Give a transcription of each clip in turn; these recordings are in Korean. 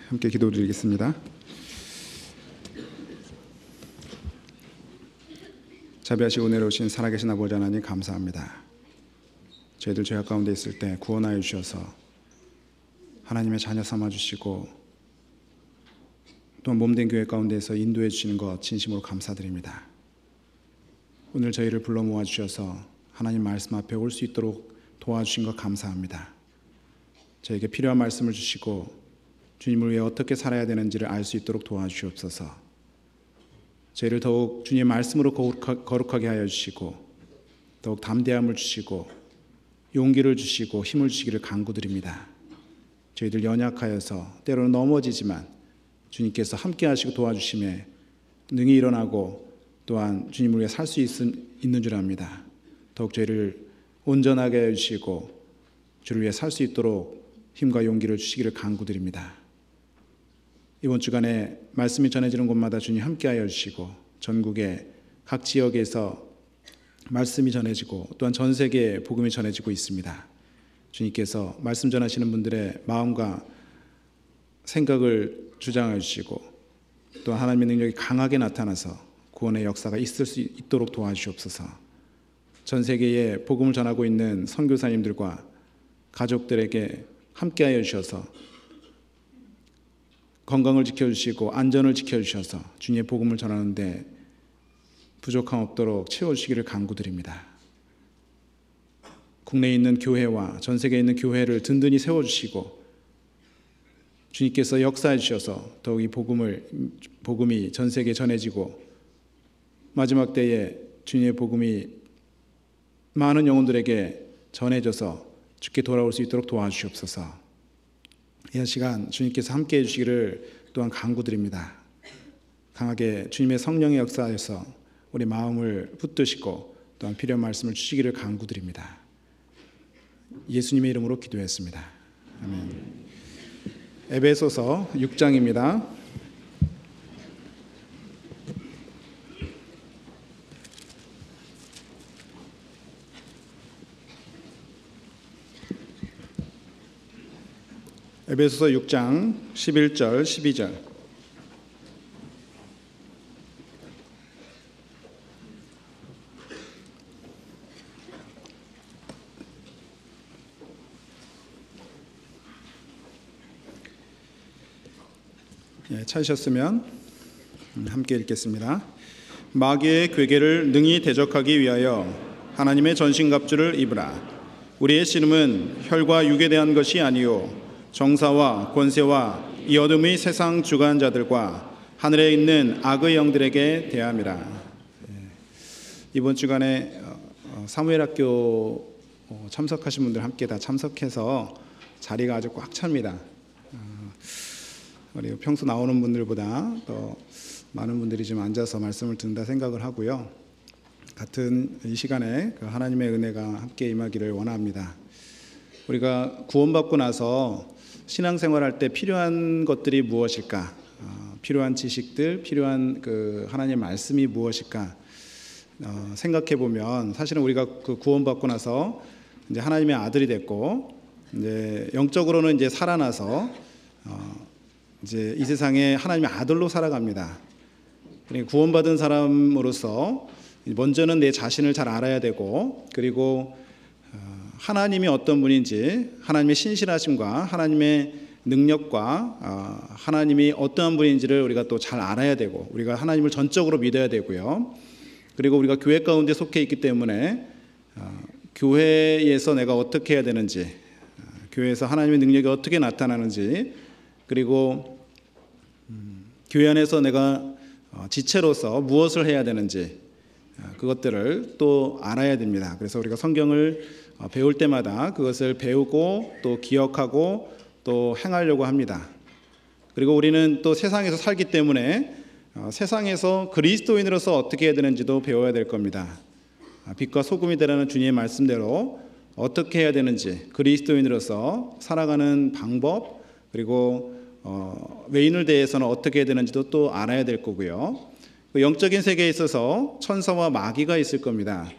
함께 기도드리겠습니다. 자비하시고 은혜로우신 살아계신 아버지 하나님 감사합니다. 저희들 죄악 가운데 있을 때 구원하여 주셔서 하나님의 자녀 삼아주시고 또한 몸된 교회 가운데서 인도해 주시는 것 진심으로 감사드립니다. 오늘 저희를 불러 모아주셔서 하나님 말씀 앞에 올 수 있도록 도와주신 것 감사합니다. 저에게 필요한 말씀을 주시고 주님을 위해 어떻게 살아야 되는지를 알 수 있도록 도와주시옵소서. 저희를 더욱 주님의 말씀으로 거룩하게 하여 주시고 더욱 담대함을 주시고 용기를 주시고 힘을 주시기를 간구드립니다. 저희들 연약하여서 때로는 넘어지지만 주님께서 함께 하시고 도와주심에 능히 일어나고 또한 주님을 위해 살 수 있는 줄 압니다. 더욱 저희를 온전하게 해 주시고 주를 위해 살 수 있도록 힘과 용기를 주시기를 간구드립니다. 이번 주간에 말씀이 전해지는 곳마다 주님 함께하여 주시고 전국의 각 지역에서 말씀이 전해지고 또한 전 세계에 복음이 전해지고 있습니다. 주님께서 말씀 전하시는 분들의 마음과 생각을 주장하여 주시고 또 하나님의 능력이 강하게 나타나서 구원의 역사가 있을 수 있도록 도와주시옵소서. 전 세계에 복음을 전하고 있는 선교사님들과 가족들에게 함께하여 주셔서 건강을 지켜주시고 안전을 지켜주셔서 주님의 복음을 전하는데 부족함 없도록 채워주시기를 간구드립니다. 국내에 있는 교회와 전 세계에 있는 교회를 든든히 세워주시고 주님께서 역사해 주셔서 더욱 이 복음이 전 세계에 전해지고 마지막 때에 주님의 복음이 많은 영혼들에게 전해져서 주께 돌아올 수 있도록 도와주시옵소서. 이 시간 주님께서 함께해 주시기를 또한 간구드립니다. 강하게 주님의 성령의 역사에서 우리 마음을 붙드시고 또한 필요한 말씀을 주시기를 간구드립니다. 예수님의 이름으로 기도했습니다. 아멘. 에베소서 6장입니다. 에베소서 6장 11절 12절. 찾으셨으면 함께 읽겠습니다. 마귀의 괴계를 능히 대적하기 위하여 하나님의 전신갑주를 입으라. 우리의 씨름은 혈과 육에 대한 것이 아니요 정사와 권세와 이 어둠의 세상 주관자들과 하늘에 있는 악의 영들에게 대함이라. 이번 주간에 사무엘학교 참석하신 분들 함께 다 참석해서 자리가 아주 꽉 찹니다. 그리고 평소 나오는 분들보다 더 많은 분들이 좀 앉아서 말씀을 듣는다 생각을 하고요. 같은 이 시간에 하나님의 은혜가 함께 임하기를 원합니다. 우리가 구원받고 나서 신앙생활할 때 필요한 것들이 무엇일까? 필요한 지식들, 필요한 하나님의 말씀이 무엇일까? 생각해 보면 사실은 우리가 구원받고 나서 이제 하나님의 아들이 됐고 이제 영적으로는 이제 살아나서 이제 이 세상에 하나님의 아들로 살아갑니다. 그러니까 구원받은 사람으로서 먼저는 내 자신을 잘 알아야 되고 그리고 하나님이 어떤 분인지 하나님의 신실하심과 하나님의 능력과 하나님이 어떠한 분인지를 우리가 또 잘 알아야 되고 우리가 하나님을 전적으로 믿어야 되고요. 그리고 우리가 교회 가운데 속해 있기 때문에 교회에서 내가 어떻게 해야 되는지 교회에서 하나님의 능력이 어떻게 나타나는지 그리고 교회 안에서 내가 지체로서 무엇을 해야 되는지 그것들을 또 알아야 됩니다. 그래서 우리가 성경을 배울 때마다 그것을 배우고 또 기억하고 또 행하려고 합니다. 그리고 우리는 또 세상에서 살기 때문에 세상에서 그리스도인으로서 어떻게 해야 되는지도 배워야 될 겁니다. 빛과 소금이 되라는 주님의 말씀대로 어떻게 해야 되는지 그리스도인으로서 살아가는 방법 그리고 외인을 대해서는 어떻게 해야 되는지도 또 알아야 될 거고요. 영적인 세계에 있어서 천사와 마귀가 있을 겁니다.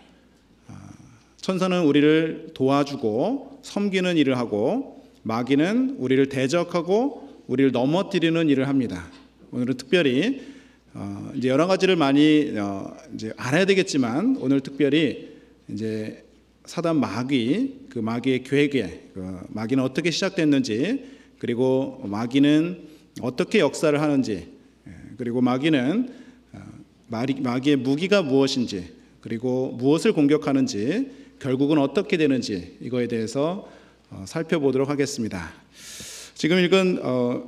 천사는 우리를 도와주고 섬기는 일을 하고 마귀는 우리를 대적하고 우리를 넘어뜨리는 일을 합니다. 오늘은 특별히 이제 여러 가지를 많이 이제 알아야 되겠지만 오늘 특별히 이제 사단 마귀, 그 마귀의 괴계, 그 마귀는 어떻게 시작됐는지, 그리고 마귀는 어떻게 역사를 하는지, 그리고 마귀의 무기가 무엇인지, 그리고 무엇을 공격하는지, 결국은 어떻게 되는지, 이거에 대해서 살펴보도록 하겠습니다. 지금 읽은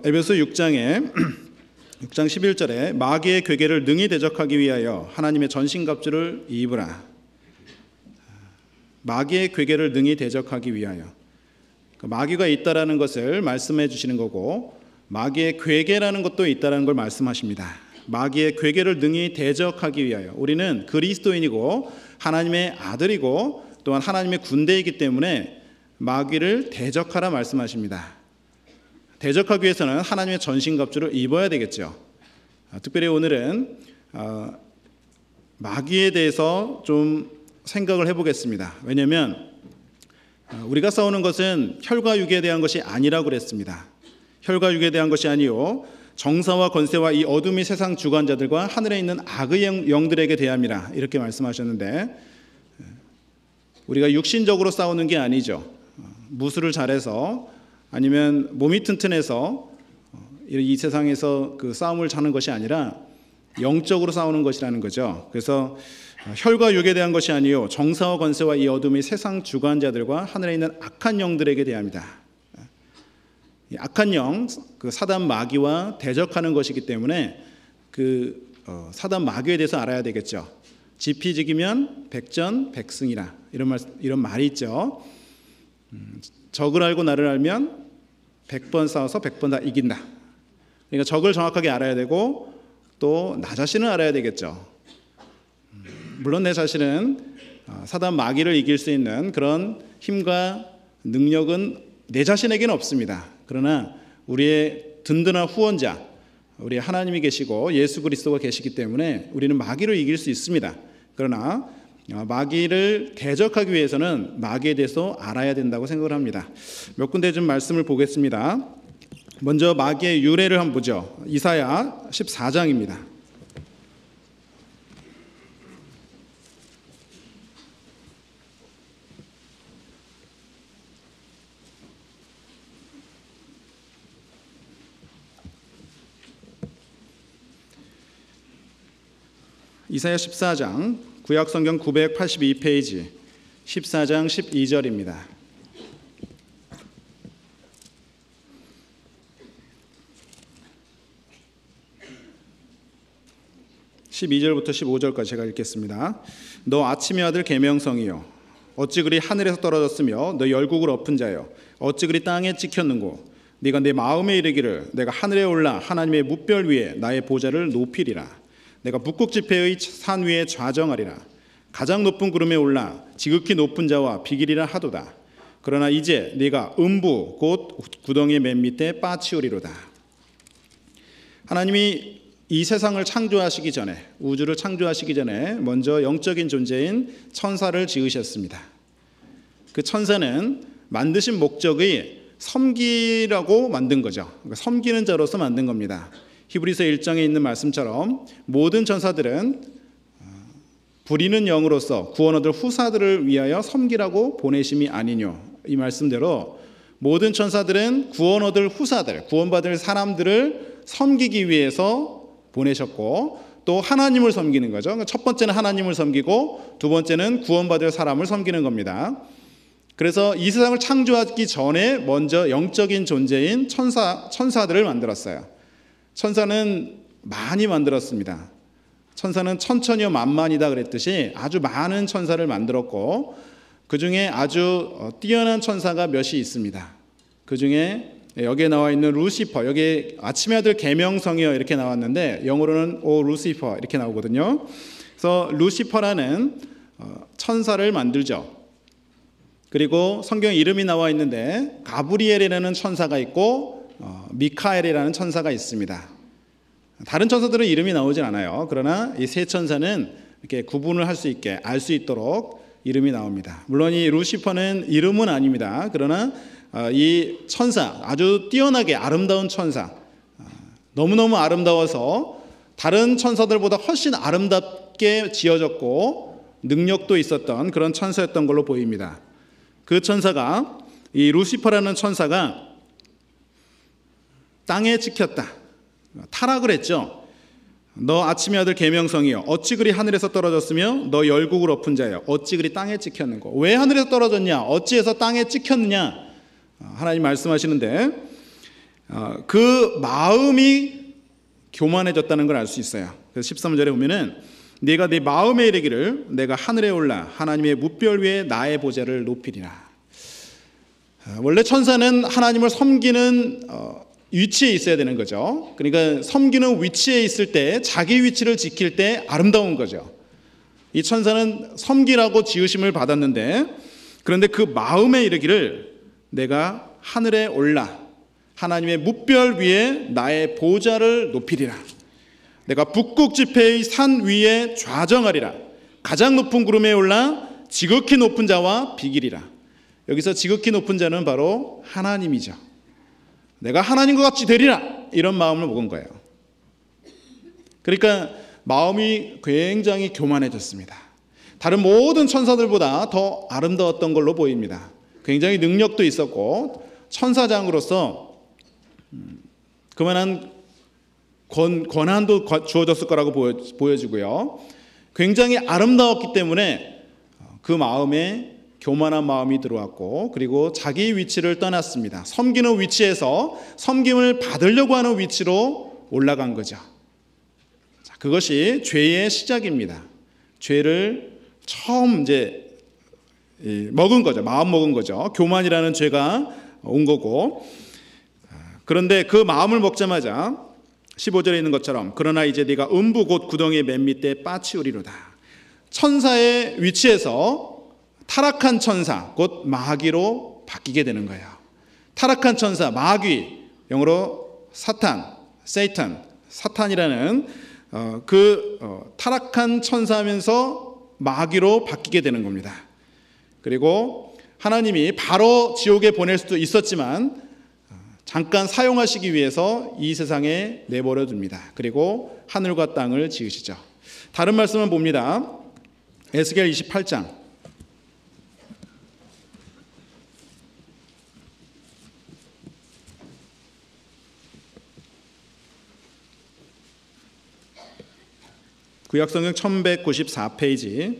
에베소 6장 11절에 마귀의 괴계를 능히 대적하기 위하여 하나님의 전신갑주를 입으라. 마귀의 괴계를 능히 대적하기 위하여, 마귀가 있다라는 것을 말씀해 주시는 거고, 마귀의 괴계라는 것도 있다라는 걸 말씀하십니다. 마귀의 괴계를 능히 대적하기 위하여, 우리는 그리스도인이고 하나님의 아들이고 또한 하나님의 군대이기 때문에 마귀를 대적하라 말씀하십니다. 대적하기 위해서는 하나님의 전신갑주를 입어야 되겠죠. 특별히 오늘은 마귀에 대해서 좀 생각을 해보겠습니다. 왜냐하면 우리가 싸우는 것은 혈과 육에 대한 것이 아니라고 그랬습니다. 혈과 육에 대한 것이 아니요 정사와 권세와 이 어둠의 세상 주관자들과 하늘에 있는 악의 영들에게 대함이라, 이렇게 말씀하셨는데, 우리가 육신적으로 싸우는 게 아니죠. 무술을 잘해서 아니면 몸이 튼튼해서 이 세상에서 그 싸움을 자는 것이 아니라 영적으로 싸우는 것이라는 거죠. 그래서 혈과 육에 대한 것이 아니요 정사와 권세와 이 어둠의 세상 주관자들과 하늘에 있는 악한 영들에게 대합니다. 이 악한 영, 그 사단 마귀와 대적하는 것이기 때문에 그 사단 마귀에 대해서 알아야 되겠죠. 지피지기면 백전백승이라, 이런 말이 있죠. 적을 알고 나를 알면 100번 싸워서 100번 다 이긴다. 그러니까 적을 정확하게 알아야 되고 또 나 자신을 알아야 되겠죠. 물론 내 자신은 사단 마귀를 이길 수 있는 그런 힘과 능력은 내 자신에게는 없습니다. 그러나 우리의 든든한 후원자, 우리 하나님이 계시고 예수 그리스도가 계시기 때문에 우리는 마귀를 이길 수 있습니다. 그러나 마귀를 대적하기 위해서는 마귀에 대해서 알아야 된다고 생각을 합니다. 몇 군데 좀 말씀을 보겠습니다. 먼저 마귀의 유래를 한번 보죠. 이사야 14장입니다. 이사야 14장, 구약성경 982페이지 14장 12절입니다. (12절부터) (15절까지) 제가 읽겠습니다. 너 아침의 아들 계명성이여, 어찌 그리 하늘에서 떨어졌으며 너 열국을 엎은 자여, 어찌 그리 땅에 찍혔는고. 네가 내 마음에 이르기를 내가 하늘에 올라 하나님의 뭇별 위에 나의 보좌를 높이리라. 내가 북극 지폐의 산 위에 좌정하리라. 가장 높은 구름에 올라 지극히 높은 자와 비기리라 하도다. 그러나 이제 네가 음부 곧 구덩이의 맨 밑에 빠치우리로다. 하나님이 이 세상을 창조하시기 전에, 우주를 창조하시기 전에 먼저 영적인 존재인 천사를 지으셨습니다. 그 천사는 만드신 목적이 섬기라고 만든 거죠. 그러니까 섬기는 자로서 만든 겁니다. 히브리서 1장에 있는 말씀처럼 모든 천사들은 부리는 영으로서 구원 얻을 후사들을 위하여 섬기라고 보내심이 아니뇨. 이 말씀대로 모든 천사들은 구원 얻을 후사들, 구원받을 사람들을 섬기기 위해서 보내셨고, 또 하나님을 섬기는 거죠. 첫 번째는 하나님을 섬기고 두 번째는 구원받을 사람을 섬기는 겁니다. 그래서 이 세상을 창조하기 전에 먼저 영적인 존재인 천사들을 만들었어요. 천사는 많이 만들었습니다. 천사는 천천히요 만만이다 그랬듯이 아주 많은 천사를 만들었고, 그 중에 아주 뛰어난 천사가 몇이 있습니다. 그 중에 여기에 나와 있는 루시퍼, 여기 아침의 아들 계명성이여 이렇게 나왔는데 영어로는 오 루시퍼 이렇게 나오거든요. 그래서 루시퍼라는 천사를 만들죠. 그리고 성경 이름이 나와 있는데 가브리엘이라는 천사가 있고 미카엘이라는 천사가 있습니다. 다른 천사들은 이름이 나오진 않아요. 그러나 이 세 천사는 이렇게 구분을 할 수 있게, 알 수 있도록 이름이 나옵니다. 물론 이 루시퍼는 이름은 아닙니다. 그러나 이 천사, 아주 뛰어나게 아름다운 천사, 너무너무 아름다워서 다른 천사들보다 훨씬 아름답게 지어졌고 능력도 있었던 그런 천사였던 걸로 보입니다. 그 천사가, 이 루시퍼라는 천사가 땅에 찍혔다, 타락을 했죠. 너 아침의 아들 계명성이여 어찌 그리 하늘에서 떨어졌으며 너 열국을 엎은 자여 어찌 그리 땅에 찍혔는고. 왜 하늘에서 떨어졌냐, 어찌해서 땅에 찍혔느냐, 하나님 말씀하시는데 그 마음이 교만해졌다는 걸 알 수 있어요. 그래서 13절에 보면은 네가 네 마음에 이르기를 내가 하늘에 올라 하나님의 무별 위에 나의 보좌를 높이리라. 원래 천사는 하나님을 섬기는 위치에 있어야 되는 거죠. 그러니까 섬기는 위치에 있을 때 자기 위치를 지킬 때 아름다운 거죠. 이 천사는 섬기라고 지으심을 받았는데, 그런데 그 마음에 이르기를 내가 하늘에 올라 하나님의 무별 위에 나의 보좌를 높이리라. 내가 북극 지폐의 산 위에 좌정하리라. 가장 높은 구름에 올라 지극히 높은 자와 비기리라. 여기서 지극히 높은 자는 바로 하나님이죠. 내가 하나님과 같이 되리라, 이런 마음을 먹은 거예요. 그러니까 마음이 굉장히 교만해졌습니다. 다른 모든 천사들보다 더 아름다웠던 걸로 보입니다. 굉장히 능력도 있었고 천사장으로서 그만한 권한도 주어졌을 거라고 보여지고요. 굉장히 아름다웠기 때문에 그 마음에 교만한 마음이 들어왔고, 그리고 자기 위치를 떠났습니다. 섬기는 위치에서 섬김을 받으려고 하는 위치로 올라간 거죠. 그것이 죄의 시작입니다. 죄를 처음 이제 먹은 거죠. 마음 먹은 거죠. 교만이라는 죄가 온 거고, 그런데 그 마음을 먹자마자 15절에 있는 것처럼 그러나 이제 네가 음부 곧 구덩이의 맨 밑에 빠치우리로다. 천사의 위치에서 타락한 천사, 곧 마귀로 바뀌게 되는 거예요. 타락한 천사, 마귀, 영어로 사탄, 세이탄, 사탄이라는 타락한 천사면서 마귀로 바뀌게 되는 겁니다. 그리고 하나님이 바로 지옥에 보낼 수도 있었지만 잠깐 사용하시기 위해서 이 세상에 내버려 둡니다. 그리고 하늘과 땅을 지으시죠. 다른 말씀은 봅니다. 에스겔 28장 1194페이지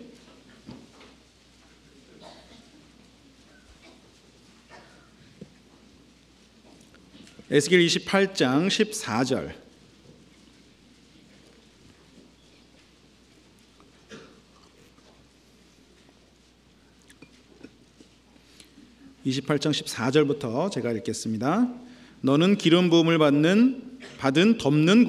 에스겔 28장 14절. (28장) 14절부터 제가 읽겠습니다. 너는 기름 부음을 받은 덮는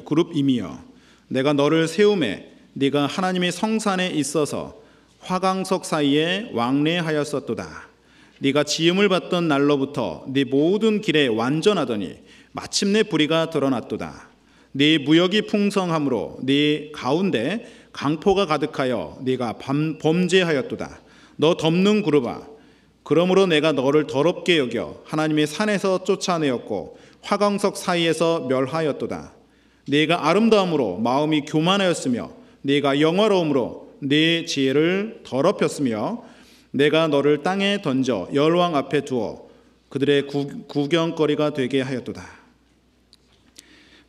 그룹임이여 내가 너를 세우매 네가 하나님의 성산에 있어서 화강석 사이에 왕래하였었도다. 네가 지음을 받던 날로부터 네 모든 길에 완전하더니 마침내 불의가 드러났도다. 네 무역이 풍성함으로 네 가운데 강포가 가득하여 네가 범죄하였도다. 너 덮는 그룹아, 그러므로 내가 너를 더럽게 여겨 하나님의 산에서 쫓아내었고 화강석 사이에서 멸하였도다. 네가 아름다움으로 마음이 교만하였으며 네가 영화로움으로 네 지혜를 더럽혔으며 내가 너를 땅에 던져 열왕 앞에 두어 그들의 구경거리가 되게 하였도다.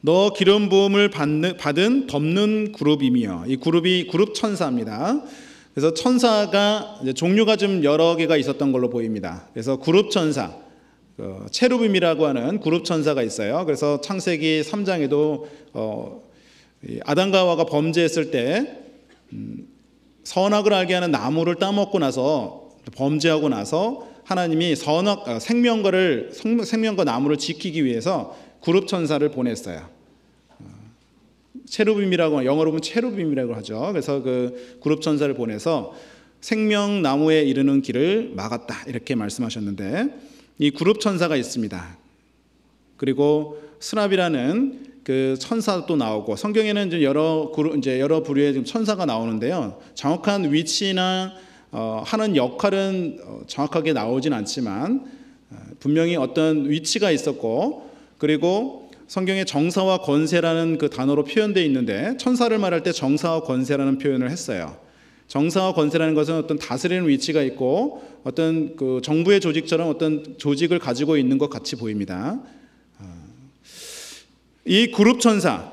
너 기름 부음을 받은 덮는 그룹이며, 이 그룹이 그룹 천사입니다. 그래서 천사가 이제 종류가 좀 여러 개가 있었던 걸로 보입니다. 그래서 그룹 천사, 체루빔이라고 하는 그룹 천사가 있어요. 그래서 창세기 3장에도 아담과 하와가 범죄했을 때 선악을 알게 하는 나무를 따먹고 나서 범죄하고 나서 하나님이 생명과 나무를 지키기 위해서 그룹 천사를 보냈어요. 체루빔이라고, 영어로 보면 체루빔이라고 하죠. 그래서 그 그룹 천사를 보내서 생명나무에 이르는 길을 막았다, 이렇게 말씀하셨는데, 이 그룹 천사가 있습니다. 그리고 스랍이라는 그 천사도 나오고, 성경에는 이제 여러 부류의 천사가 나오는데요. 정확한 위치나 하는 역할은 정확하게 나오진 않지만 분명히 어떤 위치가 있었고, 그리고 성경에 정사와 권세라는 그 단어로 표현되어 있는데 천사를 말할 때 정사와 권세라는 표현을 했어요. 정사와 권세라는 것은 어떤 다스리는 위치가 있고 어떤 그 정부의 조직처럼 어떤 조직을 가지고 있는 것 같이 보입니다. 이 그룹 천사,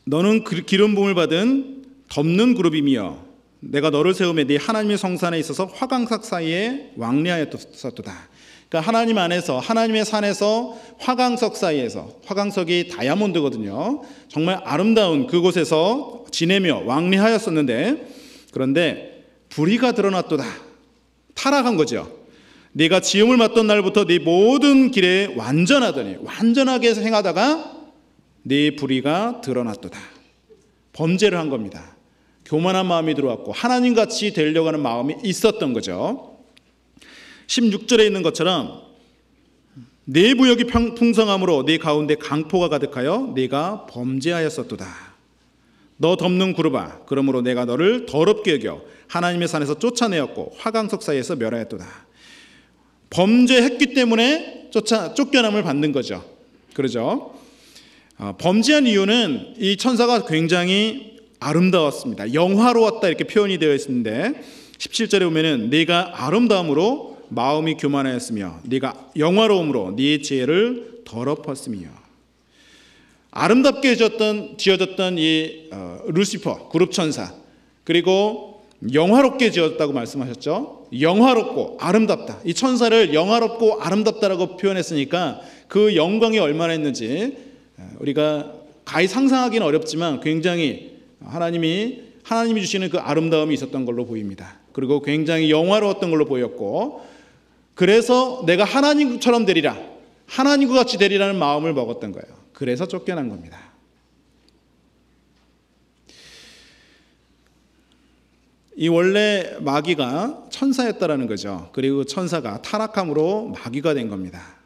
너는 기름 부음을 받은 덮는 그룹이며 내가 너를 세우며 네 하나님의 성산에 있어서 화강석 사이에 왕래하였도다. 그러니까 하나님 안에서, 하나님의 산에서 화강석 사이에서, 화강석이 다이아몬드거든요. 정말 아름다운 그곳에서 지내며 왕래하였었는데, 그런데 불의가 드러났도다. 타락한 거죠. 네가 지음을 맡던 날부터 네 모든 길에 완전하게 행하다가 네 불의가 드러났도다. 범죄를 한 겁니다. 교만한 마음이 들어왔고 하나님같이 되려고 하는 마음이 있었던 거죠. 16절에 있는 것처럼 네 부역이 풍성함으로 네 가운데 강포가 가득하여 네가 범죄하였었도다. 너 덮는 그룹아, 그러므로 내가 너를 더럽게 여겨 하나님의 산에서 쫓아내었고 화강석 사이에서 멸하였도다. 범죄했기 때문에 쫓겨남을 받는 거죠. 그러죠? 범죄한 이유는 이 천사가 굉장히 아름다웠습니다. 영화로웠다 이렇게 표현이 되어 있는데 17절에 보면은 네가 아름다움으로 마음이 교만하였으며 네가 영화로움으로 네 지혜를 더럽혔으며. 아름답게 지어졌던 이 루시퍼 그룹 천사, 그리고 영화롭게 지었다고 말씀하셨죠. 영화롭고 아름답다. 이 천사를 영화롭고 아름답다라고 표현했으니까 그 영광이 얼마나 있는지 우리가 가히 상상하기는 어렵지만 굉장히 하나님이 주시는 그 아름다움이 있었던 걸로 보입니다. 그리고 굉장히 영화로웠던 걸로 보였고, 그래서 내가 하나님처럼 되리라, 하나님과 같이 되리라는 마음을 먹었던 거예요. 그래서 쫓겨난 겁니다. 이 원래 마귀가 천사였다라는 거죠. 그리고 천사가 타락함으로 마귀가 된 겁니다.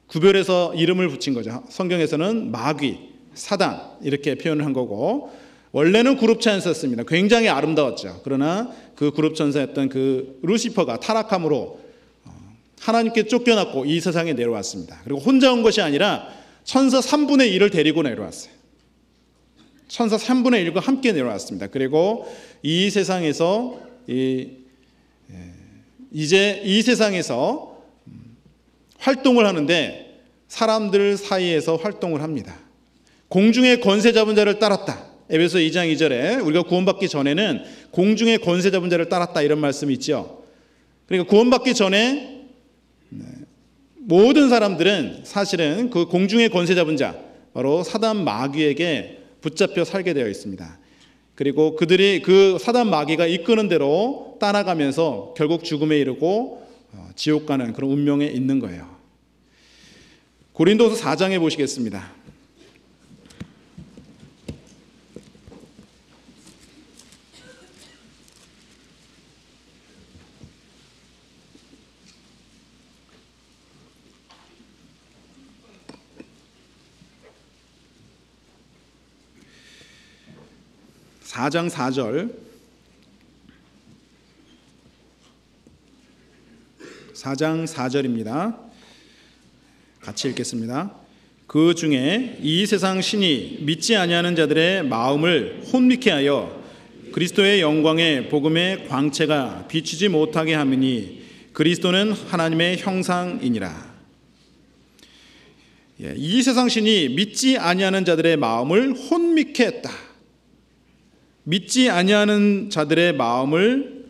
구별해서 이름을 붙인 거죠. 성경에서는 마귀, 사단 이렇게 표현을 한 거고, 원래는 그룹 천사였습니다. 굉장히 아름다웠죠. 그러나 그 그룹 천사였던 그 루시퍼가 타락함으로 하나님께 쫓겨났고 이 세상에 내려왔습니다. 그리고 혼자 온 것이 아니라 천사 3분의 1을 데리고 내려왔어요. 천사 3분의 1과 함께 내려왔습니다. 그리고 이 세상에서 이제 이 세상에서 활동을 하는데 사람들 사이에서 활동을 합니다. 공중의 권세 잡은 자를 따랐다. 에베소 2장 2절에 우리가 구원받기 전에는 공중의 권세 잡은 자를 따랐다 이런 말씀이 있죠. 그러니까 구원받기 전에 모든 사람들은 사실은 그 공중의 권세 잡은 자, 바로 사단 마귀에게 붙잡혀 살게 되어 있습니다. 그리고 그들이 그 사단 마귀가 이끄는 대로 따라가면서 결국 죽음에 이르고 지옥 가는 그런 운명에 있는 거예요. 고린도서 4장에 보시겠습니다. (4장 4절) 4장 4절입니다. 같이 읽겠습니다. 그 중에 이 세상 신이 믿지 아니하는 자들의 마음을 혼미케 하여 그리스도의 영광의 복음의 광채가 비추지 못하게 하느니 그리스도는 하나님의 형상이니라. 이 세상 신이 믿지 아니하는 자들의 마음을 혼미케 했다. 믿지 아니하는 자들의 마음을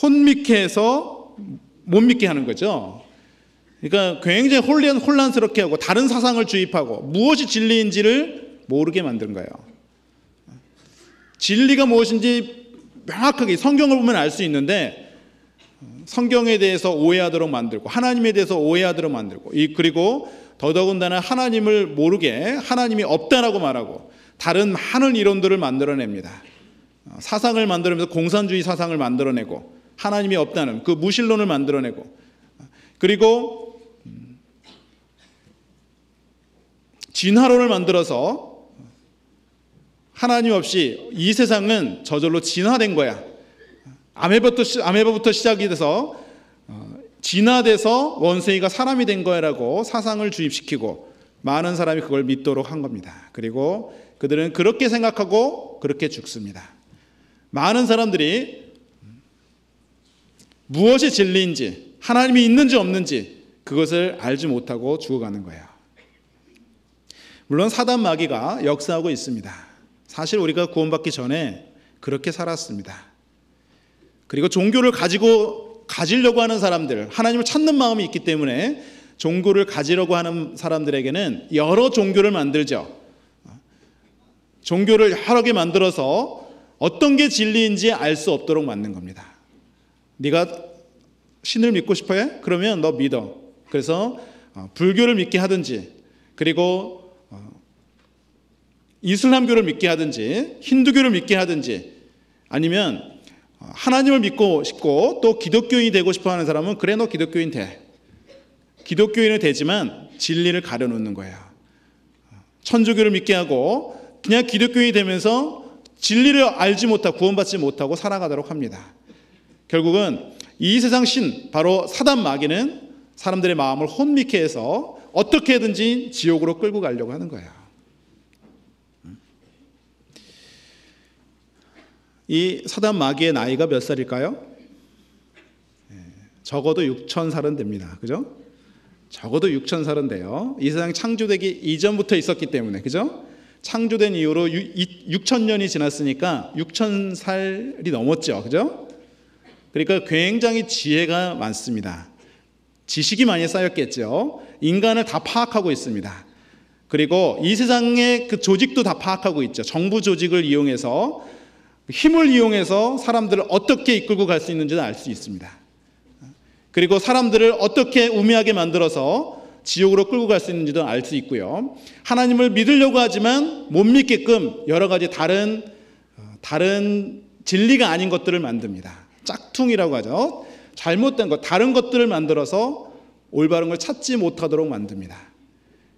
혼미케 해서 못 믿게 하는 거죠. 그러니까 굉장히 혼란스럽게 하고 다른 사상을 주입하고 무엇이 진리인지를 모르게 만든 거예요. 진리가 무엇인지 명확하게 성경을 보면 알 수 있는데 성경에 대해서 오해하도록 만들고 하나님에 대해서 오해하도록 만들고, 그리고 더더군다나 하나님을 모르게 하나님이 없다라고 말하고 다른 많은 이론들을 만들어냅니다. 사상을 만들어내면서 공산주의 사상을 만들어내고 하나님이 없다는 그 무신론을 만들어내고, 그리고 진화론을 만들어서 하나님 없이 이 세상은 저절로 진화된 거야. 아메바부터 시작이 돼서 진화돼서 원숭이가 사람이 된 거야라고 사상을 주입시키고 많은 사람이 그걸 믿도록 한 겁니다. 그리고 그들은 그렇게 생각하고 그렇게 죽습니다. 많은 사람들이 무엇이 진리인지, 하나님이 있는지 없는지 그것을 알지 못하고 죽어가는 거예요. 물론 사단 마귀가 역사하고 있습니다. 사실 우리가 구원받기 전에 그렇게 살았습니다. 그리고 종교를 가지려고 하는 사람들, 하나님을 찾는 마음이 있기 때문에 종교를 가지려고 하는 사람들에게는 여러 종교를 만들죠. 종교를 여러 개 만들어서 어떤 게 진리인지 알 수 없도록 만든 겁니다. 네가 신을 믿고 싶어 해? 그러면 너 믿어. 그래서 불교를 믿게 하든지, 그리고 이슬람교를 믿게 하든지, 힌두교를 믿게 하든지, 아니면 하나님을 믿고 싶고 또 기독교인이 되고 싶어 하는 사람은 그래, 너 기독교인 돼. 기독교인은 되지만 진리를 가려놓는 거예요. 천주교를 믿게 하고 그냥 기독교인이 되면서 진리를 알지 못하고 구원받지 못하고 살아가도록 합니다. 결국은 이 세상 신, 바로 사단 마귀는 사람들의 마음을 혼미케 해서 어떻게든지 지옥으로 끌고 가려고 하는 거예요. 이 사단 마귀의 나이가 몇 살일까요? 적어도 6,000살은 됩니다. 그죠? 적어도 6,000살은 돼요. 이 세상이 창조되기 이전부터 있었기 때문에, 그죠? 창조된 이후로 6,000년이 지났으니까 6,000살이 넘었죠. 그죠? 그러니까 굉장히 지혜가 많습니다. 지식이 많이 쌓였겠죠. 인간을 다 파악하고 있습니다. 그리고 이 세상의 그 조직도 다 파악하고 있죠. 정부 조직을 이용해서, 힘을 이용해서 사람들을 어떻게 이끌고 갈 수 있는지를 알 수 있습니다. 그리고 사람들을 어떻게 우매하게 만들어서 지옥으로 끌고 갈 수 있는지도 알 수 있고요. 하나님을 믿으려고 하지만 못 믿게끔 여러 가지 다른 진리가 아닌 것들을 만듭니다. 짝퉁이라고 하죠. 잘못된 것, 다른 것들을 만들어서 올바른 걸 찾지 못하도록 만듭니다.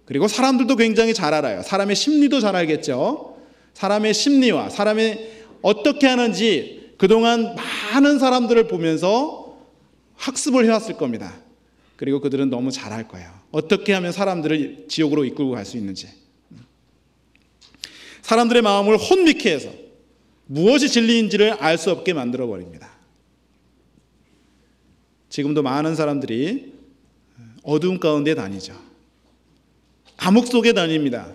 그리고 사람들도 굉장히 잘 알아요. 사람의 심리도 잘 알겠죠. 사람의 심리와 사람의 어떻게 하는지 그동안 많은 사람들을 보면서 학습을 해왔을 겁니다. 그리고 그들은 너무 잘할 거예요. 어떻게 하면 사람들을 지옥으로 이끌고 갈 수 있는지. 사람들의 마음을 혼미케 해서 무엇이 진리인지를 알 수 없게 만들어버립니다. 지금도 많은 사람들이 어두움 가운데 다니죠. 암흑 속에 다닙니다.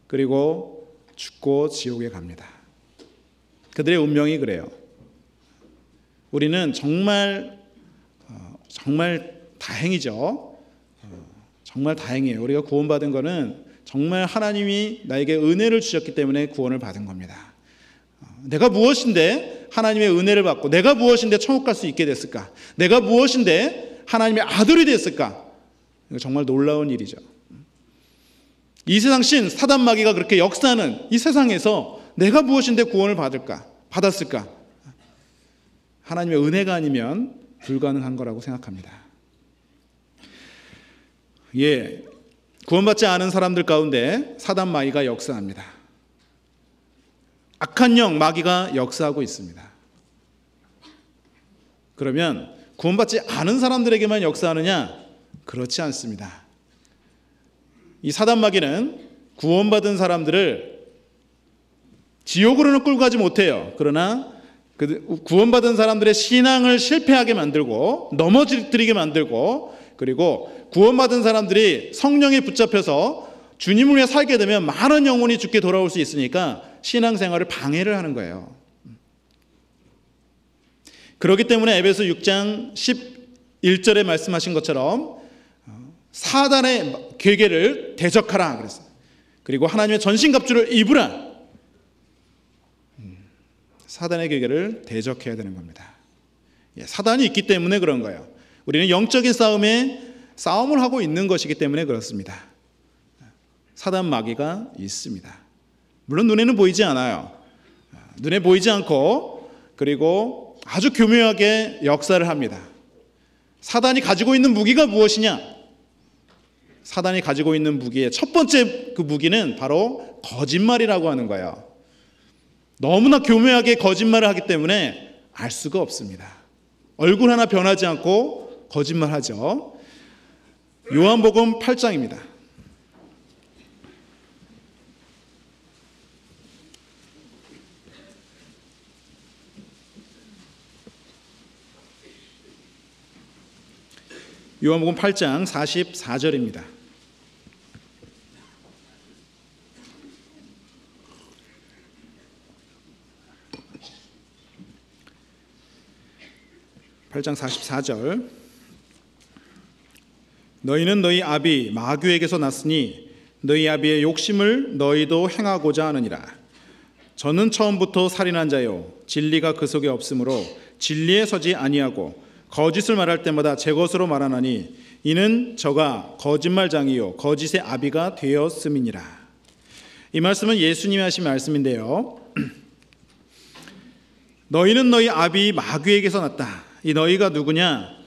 그리고 죽고 지옥에 갑니다. 그들의 운명이 그래요. 우리는 정말 다행이죠. 정말 다행이에요. 우리가 구원받은 거는 정말 하나님이 나에게 은혜를 주셨기 때문에 구원을 받은 겁니다. 내가 무엇인데 하나님의 은혜를 받고, 내가 무엇인데 천국 갈 수 있게 됐을까? 내가 무엇인데 하나님의 아들이 됐을까? 이거 정말 놀라운 일이죠. 이 세상 신 사단 마귀가 그렇게 역사하는 이 세상에서 내가 무엇인데 구원을 받았을까? 하나님의 은혜가 아니면 불가능한 거라고 생각합니다. 구원받지 않은 사람들 가운데 사단 마귀가 역사합니다. 악한 영 마귀가 역사하고 있습니다. 그러면 구원받지 않은 사람들에게만 역사하느냐? 그렇지 않습니다. 이 사단 마귀는 구원받은 사람들을 지옥으로는 끌고 가지 못해요. 그러나 구원받은 사람들의 신앙을 실패하게 만들고 넘어뜨리게 만들고, 그리고 구원받은 사람들이 성령에 붙잡혀서 주님을 위해 살게 되면 많은 영혼이 죽게 돌아올 수 있으니까 신앙생활을 방해를 하는 거예요. 그렇기 때문에 에베소 6장 11절에 말씀하신 것처럼 사단의 괴계를 대적하라 그랬어요. 그리고 하나님의 전신갑주를 입으라. 사단의 괴계를 대적해야 되는 겁니다. 사단이 있기 때문에 그런 거예요. 우리는 영적인 싸움을 하고 있는 것이기 때문에 그렇습니다. 사단 마귀가 있습니다. 물론 눈에는 보이지 않아요. 눈에 보이지 않고, 그리고 아주 교묘하게 역사를 합니다. 사단이 가지고 있는 무기가 무엇이냐? 사단이 가지고 있는 무기의 첫 번째 그 무기는 바로 거짓말이라고 하는 거예요. 너무나 교묘하게 거짓말을 하기 때문에 알 수가 없습니다. 얼굴 하나 변하지 않고 거짓말하죠. 요한복음 8장입니다. 요한복음 8장 44절입니다. (8장 44절) 너희는 너희 아비 마귀에게서 났으니 너희 아비의 욕심을 너희도 행하고자 하느니라. 저는 처음부터 살인한 자요 진리가 그 속에 없으므로 진리에 서지 아니하고 거짓을 말할 때마다 제 것으로 말하나니 이는 저가 거짓말장이요 거짓의 아비가 되었음이니라. 이 말씀은 예수님이 하신 말씀인데요, 너희는 너희 아비 마귀에게서 났다. 이 너희가 누구냐?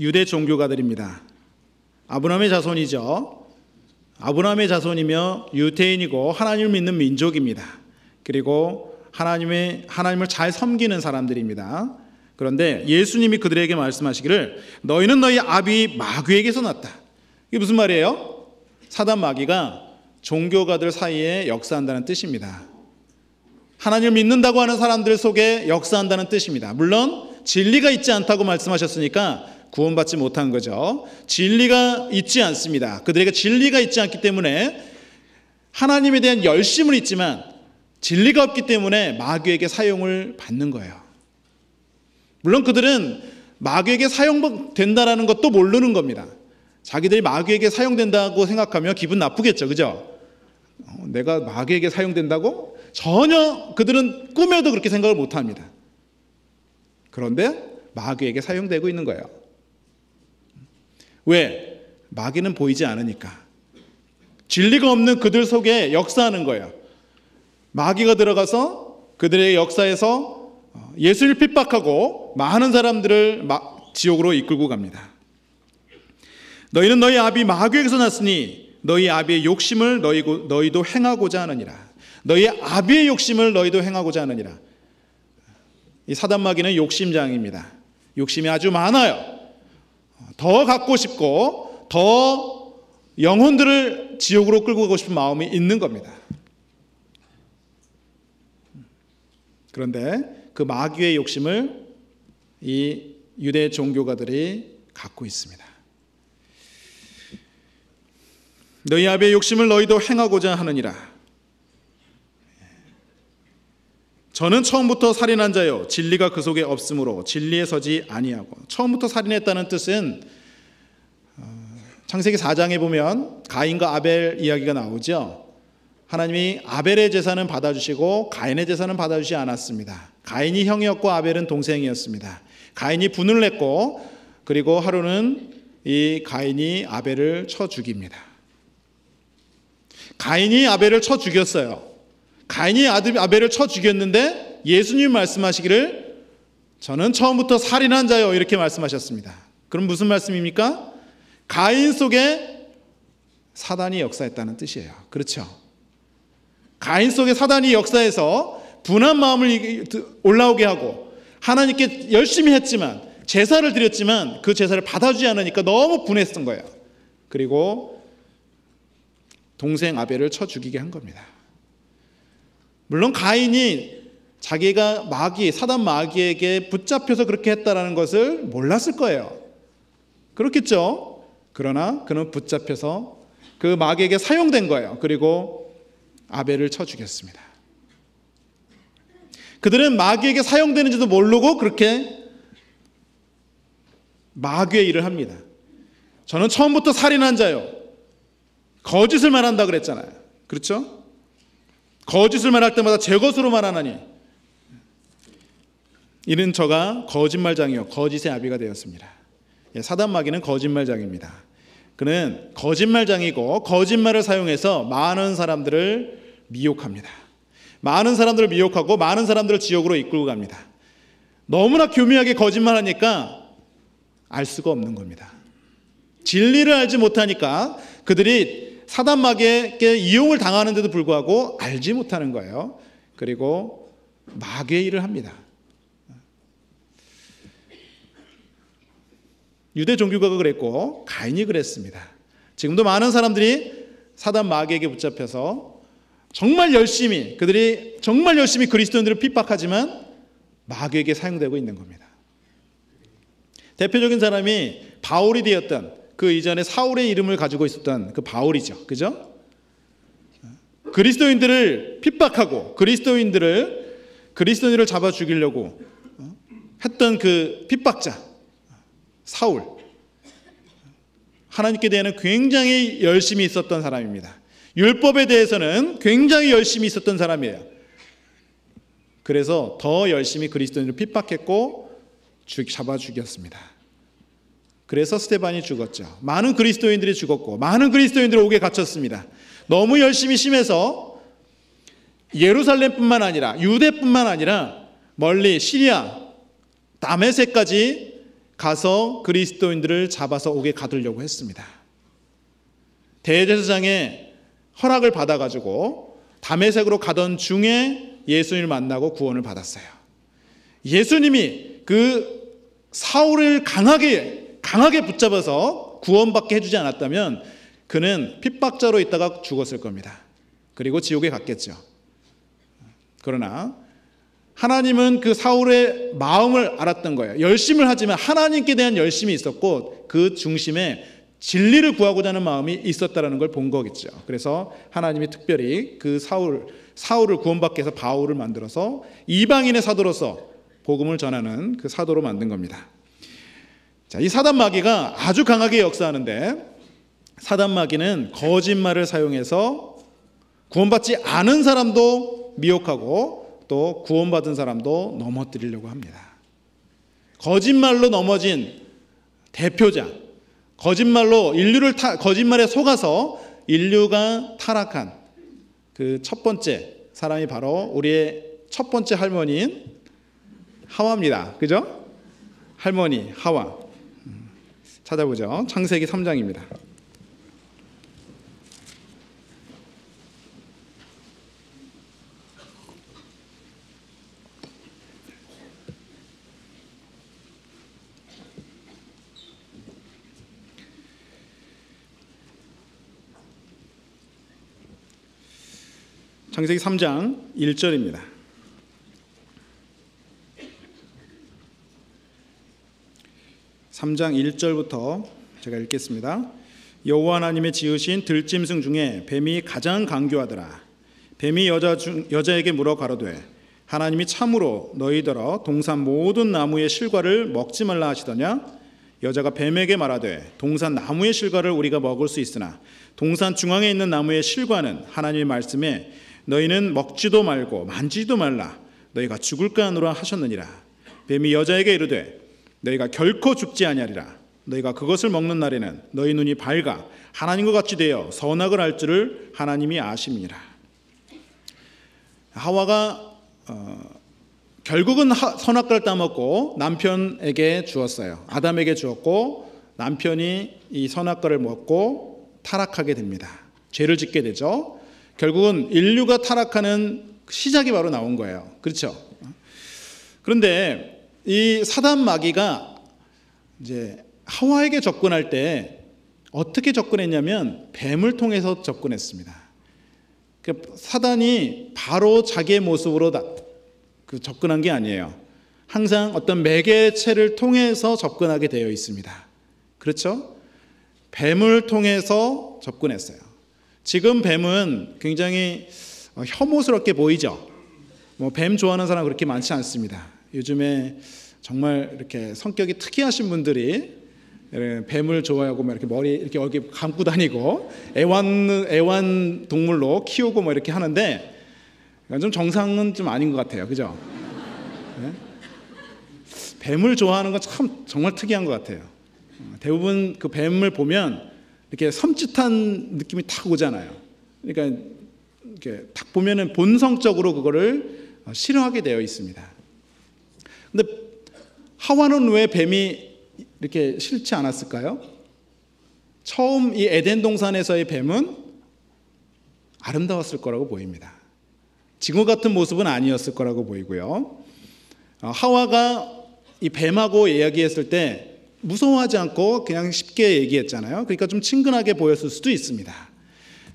유대 종교가들입니다. 아브라함의 자손이죠. 아브라함의 자손이며 유대인이고 하나님을 믿는 민족입니다. 그리고 하나님을 잘 섬기는 사람들입니다. 그런데 예수님이 그들에게 말씀하시기를 너희는 너희 아비 마귀에게서 났다. 이게 무슨 말이에요? 사단 마귀가 종교가들 사이에 역사한다는 뜻입니다. 하나님을 믿는다고 하는 사람들 속에 역사한다는 뜻입니다. 물론 진리가 있지 않다고 말씀하셨으니까 구원받지 못한 거죠. 진리가 있지 않습니다. 그들에게 진리가 있지 않기 때문에 하나님에 대한 열심은 있지만 진리가 없기 때문에 마귀에게 사용을 받는 거예요. 물론 그들은 마귀에게 사용된다는 것도 모르는 겁니다. 자기들이 마귀에게 사용된다고 생각하면 기분 나쁘겠죠. 그죠? 내가 마귀에게 사용된다고? 전혀 그들은 꿈에도 그렇게 생각을 못합니다. 그런데 마귀에게 사용되고 있는 거예요. 왜? 마귀는 보이지 않으니까. 진리가 없는 그들 속에 역사하는 거예요. 마귀가 들어가서 그들의 역사에서 예수를 핍박하고 많은 사람들을 지옥으로 이끌고 갑니다. 너희는 너희 아비 마귀에게서 났으니 너희 아비의 욕심을 너희도 행하고자 하느니라. 너희 아비의 욕심을 너희도 행하고자 하느니라. 이 사단 마귀는 욕심장입니다. 욕심이 아주 많아요. 더 갖고 싶고 더 영혼들을 지옥으로 끌고 가고 싶은 마음이 있는 겁니다. 그런데 그 마귀의 욕심을 이 유대 종교가들이 갖고 있습니다. 너희 아비의 욕심을 너희도 행하고자 하느니라. 저는 처음부터 살인한 자요 진리가 그 속에 없으므로 진리에 서지 아니하고. 처음부터 살인했다는 뜻은 창세기 4장에 보면 가인과 아벨 이야기가 나오죠. 하나님이 아벨의 제사는 받아주시고 가인의 제사는 받아주지 않았습니다. 가인이 형이었고 아벨은 동생이었습니다. 가인이 분을 냈고 그리고 하루는 이 가인이 아벨을 쳐 죽입니다. 가인이 아벨을 쳐 죽였어요. 가인이 아벨을 쳐 죽였는데 예수님 말씀하시기를 저는 처음부터 살인한 자요 이렇게 말씀하셨습니다. 그럼 무슨 말씀입니까? 가인 속에 사단이 역사했다는 뜻이에요. 그렇죠? 가인 속에 사단이 역사해서 분한 마음을 올라오게 하고 하나님께 열심히 했지만 제사를 드렸지만 그 제사를 받아주지 않으니까 너무 분했던 거예요. 그리고 동생 아벨을 쳐 죽이게 한 겁니다. 물론 가인이 자기가 사단 마귀에게 붙잡혀서 그렇게 했다는 것을 몰랐을 거예요. 그렇겠죠? 그러나 그는 붙잡혀서 그 마귀에게 사용된 거예요. 그리고 아벨을 쳐 죽였습니다. 그들은 마귀에게 사용되는지도 모르고 그렇게 마귀의 일을 합니다. 저는 처음부터 살인한 자요. 거짓을 말한다 그랬잖아요. 그렇죠? 거짓을 말할 때마다 제 것으로 말하나니 이는 저가 거짓말장이요 거짓의 아비가 되었습니다. 사단 마귀는 거짓말장입니다. 그는 거짓말장이고 거짓말을 사용해서 많은 사람들을 미혹합니다. 많은 사람들을 미혹하고 많은 사람들을 지옥으로 이끌고 갑니다. 너무나 교묘하게 거짓말하니까 알 수가 없는 겁니다. 진리를 알지 못하니까 그들이 사단 마귀에게 이용을 당하는데도 불구하고 알지 못하는 거예요. 그리고 마귀의 일을 합니다. 유대 종교가 그랬고 가인이 그랬습니다. 지금도 많은 사람들이 사단 마귀에게 붙잡혀서 정말 열심히, 그들이 정말 열심히 그리스도인들을 핍박하지만 마귀에게 사용되고 있는 겁니다. 대표적인 사람이 바울이 되었던, 그 이전에 사울의 이름을 가지고 있었던 그 바울이죠. 그죠? 그리스도인들을 핍박하고 그리스도인들을 잡아 죽이려고 했던 그 핍박자 사울, 하나님께 대해서는 굉장히 열심히 있었던 사람입니다. 율법에 대해서는 굉장히 열심히 있었던 사람이에요. 그래서 더 열심히 그리스도인들을 핍박했고 잡아 죽였습니다. 그래서 스데반이 죽었죠. 많은 그리스도인들이 죽었고 많은 그리스도인들이 옥에 갇혔습니다. 너무 열심히 심해서 예루살렘뿐만 아니라 유대뿐만 아니라 멀리 시리아 다메섹까지 가서 그리스도인들을 잡아서 옥에 가두려고 했습니다. 대제사장의 허락을 받아가지고 다메섹으로 가던 중에 예수님을 만나고 구원을 받았어요. 예수님이 그 사울을 강하게 붙잡아서 구원받게 해주지 않았다면 그는 핍박자로 있다가 죽었을 겁니다. 그리고 지옥에 갔겠죠. 그러나 하나님은 그 사울의 마음을 알았던 거예요. 열심을 하지만 하나님께 대한 열심이 있었고 그 중심에 진리를 구하고자 하는 마음이 있었다는 걸 본 거겠죠. 그래서 하나님이 특별히 그 사울을 구원받게 해서 바울을 만들어서 이방인의 사도로서 복음을 전하는 그 사도로 만든 겁니다. 자, 이 사단 마귀가 아주 강하게 역사하는데, 사단 마귀는 거짓말을 사용해서 구원받지 않은 사람도 미혹하고 또 구원받은 사람도 넘어뜨리려고 합니다. 거짓말로 넘어진 대표자, 거짓말에 속아서 인류가 타락한 그 첫 번째 사람이 바로 우리의 첫 번째 할머니인 하와입니다. 그죠? 할머니 하와. 찾아보죠. 창세기 3장입니다. 창세기 3장 1절입니다. 3장 1절부터 제가 읽겠습니다. 여호와 하나님의 지으신 들짐승 중에 뱀이 가장 강교하더라. 뱀이 여자에게 물어 가로되 하나님이 참으로 너희더러 동산 모든 나무의 실과를 먹지 말라 하시더냐? 여자가 뱀에게 말하되 동산 나무의 실과를 우리가 먹을 수 있으나 동산 중앙에 있는 나무의 실과는 하나님의 말씀에 너희는 먹지도 말고 만지지도 말라 너희가 죽을까 하노라 하셨느니라. 뱀이 여자에게 이르되 너희가 결코 죽지 아니하리라. 너희가 그것을 먹는 날에는 너희 눈이 밝아 하나님과 같이 되어 선악을 알 줄을 하나님이 아심이니라. 하와가 결국은 선악과를 따먹고 남편에게 주었어요. 아담에게 주었고 남편이 이 선악과를 먹고 타락하게 됩니다. 죄를 짓게 되죠. 결국은 인류가 타락하는 시작이 바로 나온 거예요. 그렇죠? 그런데 이 사단 마귀가 이제 하와에게 접근할 때 어떻게 접근했냐면 뱀을 통해서 접근했습니다. 사단이 바로 자기의 모습으로 접근한 게 아니에요. 항상 어떤 매개체를 통해서 접근하게 되어 있습니다. 그렇죠? 뱀을 통해서 접근했어요. 지금 뱀은 굉장히 혐오스럽게 보이죠. 뱀 좋아하는 사람 그렇게 많지 않습니다. 요즘에 정말 이렇게 성격이 특이하신 분들이 뱀을 좋아하고 이렇게 머리 이렇게 여기 감고 다니고 애완 동물로 키우고 이렇게 하는데 좀 정상은 좀 아닌 것 같아요. 그죠? 네? 뱀을 좋아하는 건 참 정말 특이한 것 같아요. 대부분 그 뱀을 보면 이렇게 섬찟한 느낌이 탁 오잖아요. 그러니까 이렇게 딱 보면은 본성적으로 그거를 싫어하게 되어 있습니다. 근데 하와는 왜 뱀이 이렇게 싫지 않았을까요? 처음 이 에덴 동산에서의 뱀은 아름다웠을 거라고 보입니다. 지금 같은 모습은 아니었을 거라고 보이고요. 하와가 이 뱀하고 이야기했을 때 무서워하지 않고 그냥 쉽게 얘기했잖아요. 그러니까 좀 친근하게 보였을 수도 있습니다.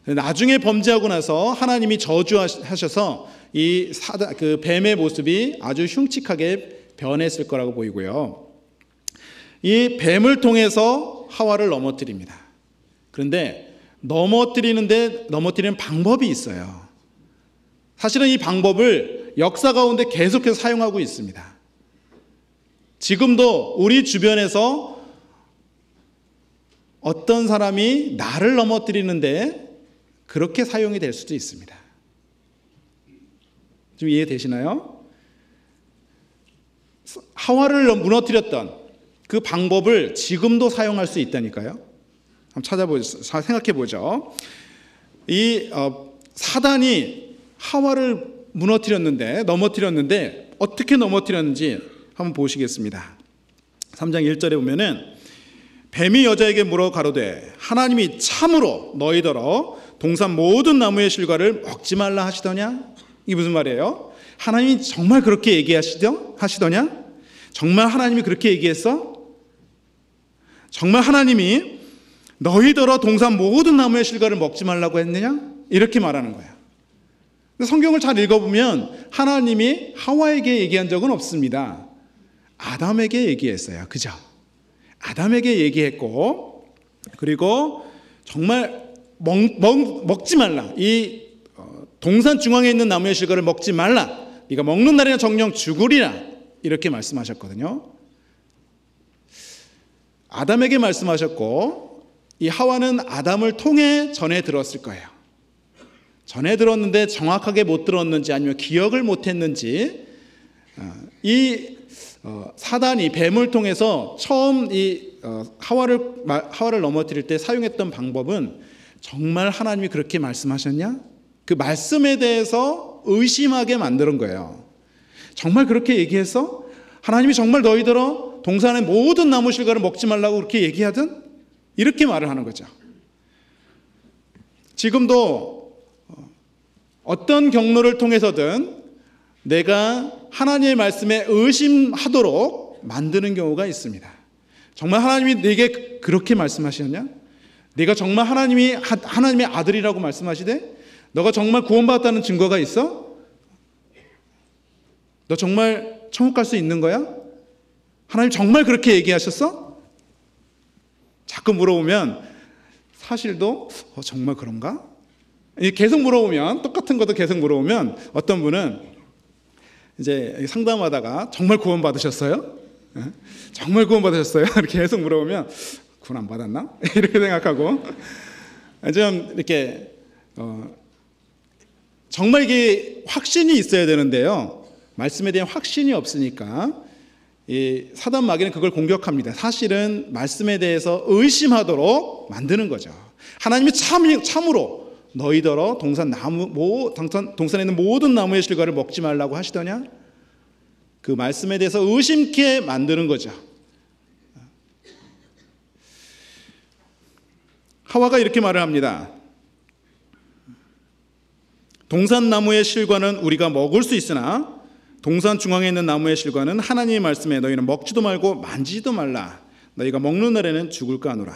나중에 범죄하고 나서 하나님이 저주하셔서 그 뱀의 모습이 아주 흉측하게 변했을 거라고 보이고요. 이 뱀을 통해서 하와를 넘어뜨립니다. 그런데 넘어뜨리는 방법이 있어요. 사실은 이 방법을 역사 가운데 계속해서 사용하고 있습니다. 지금도 우리 주변에서 어떤 사람이 나를 넘어뜨리는데 그렇게 사용이 될 수도 있습니다. 좀 이해되시나요? 하와를 무너뜨렸던 그 방법을 지금도 사용할 수 있다니까요. 한번 생각해보죠. 사단이 하와를 넘어뜨렸는데 어떻게 넘어뜨렸는지 한번 보시겠습니다. 3장 1절에 보면은 뱀이 여자에게 물어 가로되 하나님이 참으로 너희더러 동산 모든 나무의 실과를 먹지 말라 하시더냐? 이게 무슨 말이에요? 하나님이 정말 그렇게 하시더냐? 정말 하나님이 그렇게 얘기했어? 정말 하나님이 너희더러 동산 모든 나무의 실과를 먹지 말라고 했느냐? 이렇게 말하는 거예요. 성경을 잘 읽어보면 하나님이 하와에게 얘기한 적은 없습니다. 아담에게 얘기했어요. 그죠? 아담에게 얘기했고, 그리고 정말 먹지 말라. 이 동산 중앙에 있는 나무의 실과를 먹지 말라. 네가 먹는 날에는 정령 죽으리라. 이렇게 말씀하셨거든요. 아담에게 말씀하셨고, 이 하와는 아담을 통해 전해 들었을 거예요. 전해 들었는데 정확하게 못 들었는지 아니면 기억을 못 했는지, 사단이 뱀을 통해서 처음 하와를 넘어뜨릴 때 사용했던 방법은 정말 하나님이 그렇게 말씀하셨냐? 그 말씀에 대해서 의심하게 만드는 거예요. 정말 그렇게 얘기했어? 하나님이 정말 너희들어 동산의 모든 나무 실과를 먹지 말라고 그렇게 얘기하든? 이렇게 말을 하는 거죠. 지금도 어떤 경로를 통해서든 내가 하나님의 말씀에 의심하도록 만드는 경우가 있습니다. 정말 하나님이 내게 그렇게 말씀하셨냐? 네가 정말 하나님의 아들이라고 말씀하시되 너가 정말 구원받았다는 증거가 있어? 너 정말 천국 갈 수 있는 거야? 하나님 정말 그렇게 얘기하셨어? 자꾸 물어보면 사실도 정말 그런가? 계속 물어보면 똑같은 것도 계속 물어보면 어떤 분은 이제 상담하다가 정말 구원 받으셨어요? 정말 구원 받으셨어요? 이렇게 계속 물어보면 구원 안 받았나? 이렇게 생각하고 좀 이렇게 정말 이게 확신이 있어야 되는데요. 말씀에 대한 확신이 없으니까 이 사단 마귀는 그걸 공격합니다. 사실은 말씀에 대해서 의심하도록 만드는 거죠. 하나님이 참으로 너희더러 동산에 있는 모든 나무의 실과를 먹지 말라고 하시더냐? 그 말씀에 대해서 의심케 만드는 거죠. 하와가 이렇게 말을 합니다. 동산 나무의 실과는 우리가 먹을 수 있으나 동산 중앙에 있는 나무의 실과는 하나님의 말씀에 너희는 먹지도 말고 만지지도 말라. 너희가 먹는 날에는 죽을까 하노라.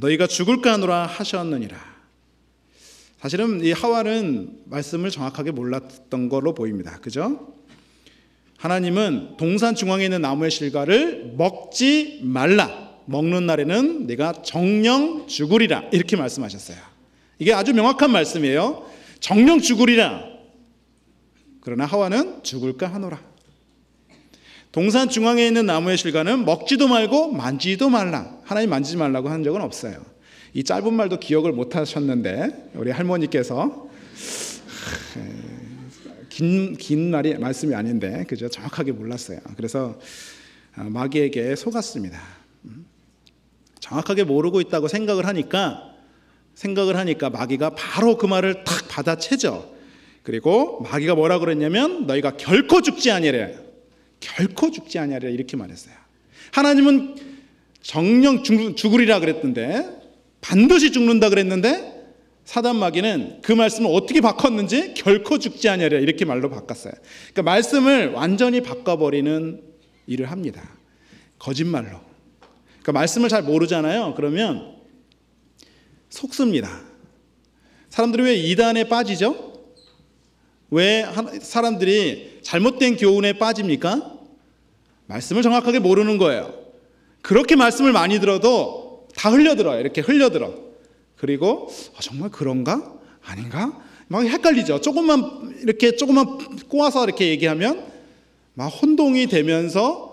너희가 죽을까 하노라 하셨느니라. 사실은 이 하와는 말씀을 정확하게 몰랐던 걸로 보입니다. 그죠? 하나님은 동산 중앙에 있는 나무의 실과를 먹지 말라. 먹는 날에는 네가 정령 죽으리라. 이렇게 말씀하셨어요. 이게 아주 명확한 말씀이에요. 정령 죽으리라. 그러나 하와는 죽을까 하노라. 동산 중앙에 있는 나무의 실과는 먹지도 말고 만지지도 말라. 하나님 만지지 말라고 한 적은 없어요. 이 짧은 말도 기억을 못 하셨는데 우리 할머니께서 긴 말씀이 아닌데 그죠? 정확하게 몰랐어요. 그래서 마귀에게 속았습니다. 정확하게 모르고 있다고 생각을 하니까 마귀가 바로 그 말을 탁 받아채죠. 그리고 마귀가 뭐라 그랬냐면 너희가 결코 죽지 아니하리라. 결코 죽지 아니하리라 이렇게 말했어요. 하나님은 정령 죽으리라 그랬는데 반드시 죽는다 그랬는데 사단 마귀는 그 말씀을 어떻게 바꿨는지 결코 죽지 아니하리라 이렇게 말로 바꿨어요. 그러니까 말씀을 완전히 바꿔버리는 일을 합니다. 거짓말로. 그러니까 말씀을 잘 모르잖아요. 그러면 속습니다. 사람들이 왜 이단에 빠지죠? 왜 사람들이 잘못된 교훈에 빠집니까? 말씀을 정확하게 모르는 거예요. 그렇게 말씀을 많이 들어도 다 흘려들어요. 이렇게 흘려들어. 그리고 정말 그런가? 아닌가? 막 헷갈리죠. 조금만 꼬아서 이렇게 얘기하면 막 혼동이 되면서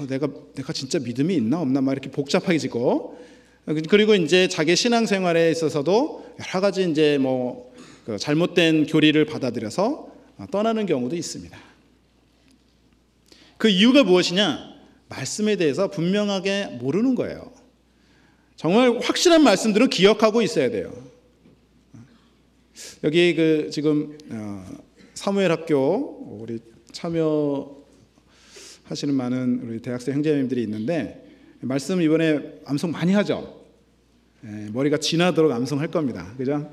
내가 진짜 믿음이 있나 없나 막 이렇게 복잡해지고, 그리고 이제 자기 신앙생활에 있어서도 여러 가지 이제 그 잘못된 교리를 받아들여서 떠나는 경우도 있습니다. 그 이유가 무엇이냐? 말씀에 대해서 분명하게 모르는 거예요. 정말 확실한 말씀들은 기억하고 있어야 돼요. 여기 지금 사무엘 학교 우리 참여하시는 많은 우리 대학생 형제님들이 있는데 말씀 이번에 암송 많이 하죠. 머리가 지나도록 암송할 겁니다. 그죠?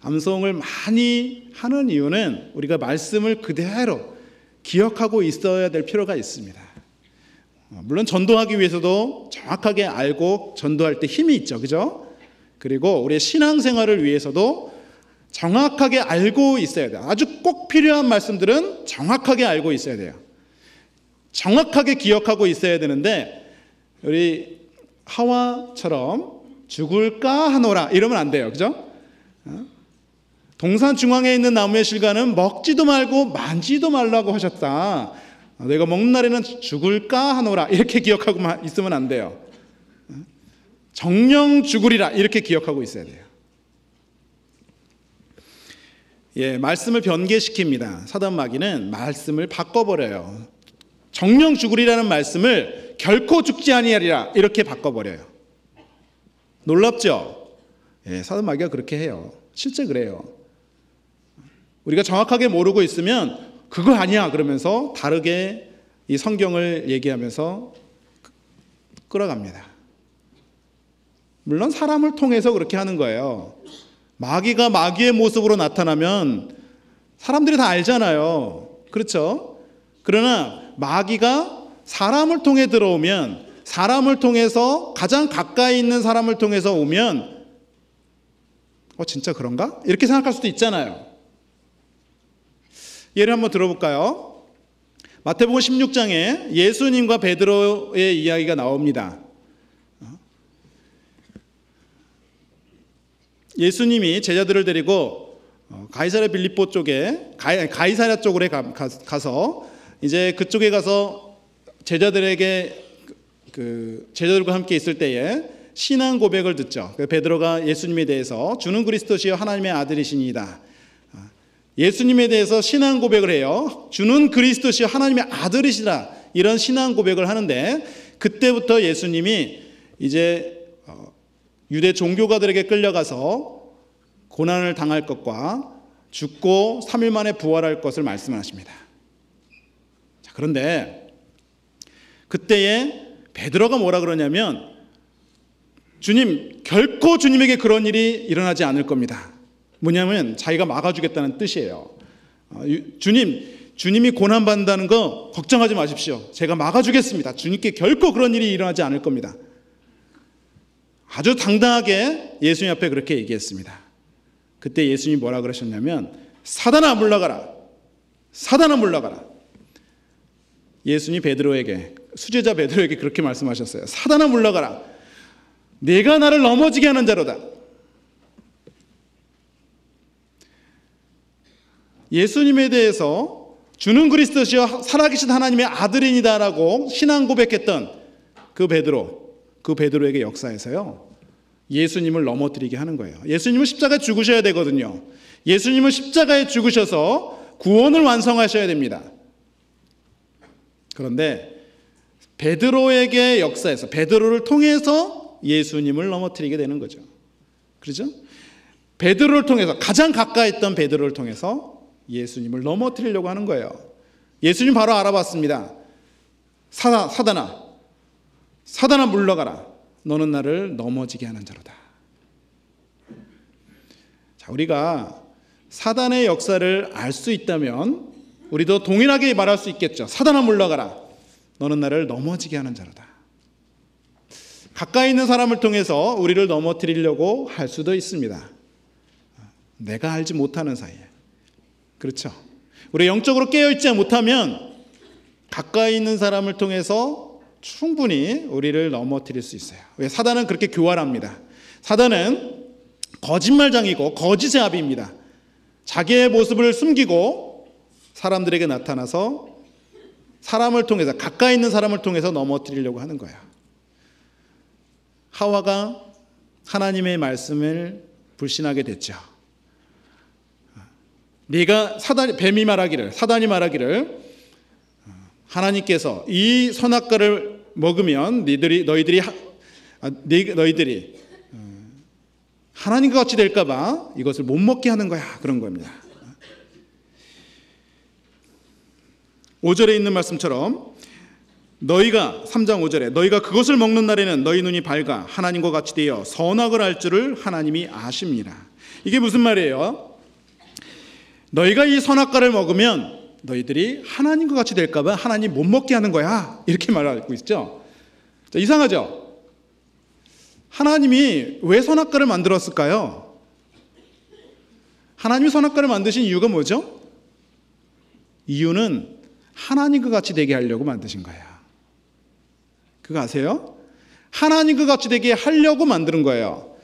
암송을 많이 하는 이유는 우리가 말씀을 그대로 기억하고 있어야 될 필요가 있습니다. 물론 전도하기 위해서도 정확하게 알고 전도할 때 힘이 있죠. 그죠? 그리고 우리의 신앙생활을 위해서도 정확하게 알고 있어야 돼요. 아주 꼭 필요한 말씀들은 정확하게 알고 있어야 돼요. 정확하게 기억하고 있어야 되는데 우리 하와처럼 죽을까 하노라 이러면 안 돼요. 그죠? 동산 중앙에 있는 나무의 실과는 먹지도 말고 만지도 말라고 하셨다. 내가 먹는 날에는 죽을까 하노라 이렇게 기억하고 있으면 안 돼요. 정령 죽으리라 이렇게 기억하고 있어야 돼요. 말씀을 변개시킵니다. 사단 마귀는 말씀을 바꿔버려요. 정령 죽으리라는 말씀을 결코 죽지 아니하리라 이렇게 바꿔버려요. 놀랍죠? 사단 마귀가 그렇게 해요. 실제 그래요. 우리가 정확하게 모르고 있으면 그거 아니야 그러면서 다르게 이 성경을 얘기하면서 끌어갑니다. 물론 사람을 통해서 그렇게 하는 거예요. 마귀가 마귀의 모습으로 나타나면 사람들이 다 알잖아요. 그렇죠? 그러나 마귀가 사람을 통해 들어오면, 사람을 통해서 가장 가까이 있는 사람을 통해서 오면 진짜 그런가? 이렇게 생각할 수도 있잖아요. 예를 한번 들어볼까요? 마태복음 16장에 예수님과 베드로의 이야기가 나옵니다. 예수님이 제자들을 데리고 가이사랴 빌립보 쪽에 가이사랴 쪽으로 가서 이제 그쪽에 가서 제자들에게 제자들과 함께 있을 때에 신앙 고백을 듣죠. 베드로가 예수님에 대해서 주는 그리스도시요 하나님의 아들이시니이다. 예수님에 대해서 신앙 고백을 해요. 주는 그리스도시요 하나님의 아들이시다. 이런 신앙 고백을 하는데 그때부터 예수님이 이제 유대 종교가들에게 끌려가서 고난을 당할 것과 죽고 3일 만에 부활할 것을 말씀하십니다. 자, 그런데 그때에 베드로가 뭐라 그러냐면 주님, 결코 주님에게 그런 일이 일어나지 않을 겁니다. 뭐냐면 자기가 막아주겠다는 뜻이에요. 주님이 고난받는다는 거 걱정하지 마십시오. 제가 막아주겠습니다. 주님께 결코 그런 일이 일어나지 않을 겁니다. 아주 당당하게 예수님 앞에 그렇게 얘기했습니다. 그때 예수님이 뭐라 그러셨냐면 사단아 물러가라. 사단아 물러가라. 예수님이 베드로에게, 수제자 베드로에게 그렇게 말씀하셨어요. 사단아 물러가라. 내가 나를 넘어지게 하는 자로다. 예수님에 대해서 주는 그리스도시여 살아계신 하나님의 아들이니다라고 신앙 고백했던 그 베드로에게 역사에서요 예수님을 넘어뜨리게 하는 거예요. 예수님은 십자가에 죽으셔야 되거든요. 예수님은 십자가에 죽으셔서 구원을 완성하셔야 됩니다. 그런데 베드로에게 역사에서 베드로를 통해서 예수님을 넘어뜨리게 되는 거죠. 그렇죠? 베드로를 통해서, 가장 가까이 있던 베드로를 통해서 예수님을 넘어뜨리려고 하는 거예요. 예수님 바로 알아봤습니다. 사단아 물러가라. 너는 나를 넘어지게 하는 자로다. 자, 우리가 사단의 역사를 알 수 있다면 우리도 동일하게 말할 수 있겠죠. 사단아 물러가라. 너는 나를 넘어지게 하는 자로다. 가까이 있는 사람을 통해서 우리를 넘어뜨리려고 할 수도 있습니다. 내가 알지 못하는 사이에. 그렇죠. 우리 영적으로 깨어있지 못하면 가까이 있는 사람을 통해서 충분히 우리를 넘어뜨릴 수 있어요. 왜? 사단은 그렇게 교활합니다. 사단은 거짓말장이고 거짓의 아비입니다. 자기의 모습을 숨기고 사람들에게 나타나서 사람을 통해서, 가까이 있는 사람을 통해서 넘어뜨리려고 하는 거예요. 하와가 하나님의 말씀을 불신하게 됐죠. 뱀이 말하기를, 사단이 말하기를, 하나님께서 이 선악과를 먹으면 너희들이 하나님과 같이 될까 봐 이것을 못 먹게 하는 거야, 그런 겁니다. 5절에 있는 말씀처럼 3장 5절에 너희가 그것을 먹는 날에는 너희 눈이 밝아 하나님과 같이 되어 선악을 알 줄을 하나님이 아십니다. 이게 무슨 말이에요? 너희가 이 선악과를 먹으면 너희들이 하나님과 같이 될까 봐 하나님 못 먹게 하는 거야, 이렇게 말하고 있죠. 자, 이상하죠? 하나님이 왜 선악과를 만들었을까요? 하나님이 선악과를 만드신 이유가 뭐죠? 이유는 하나님과 같이 되게 하려고 만드신 거예요. 그거 아세요? 하나님과 같이 되게 하려고 만드는 거예요.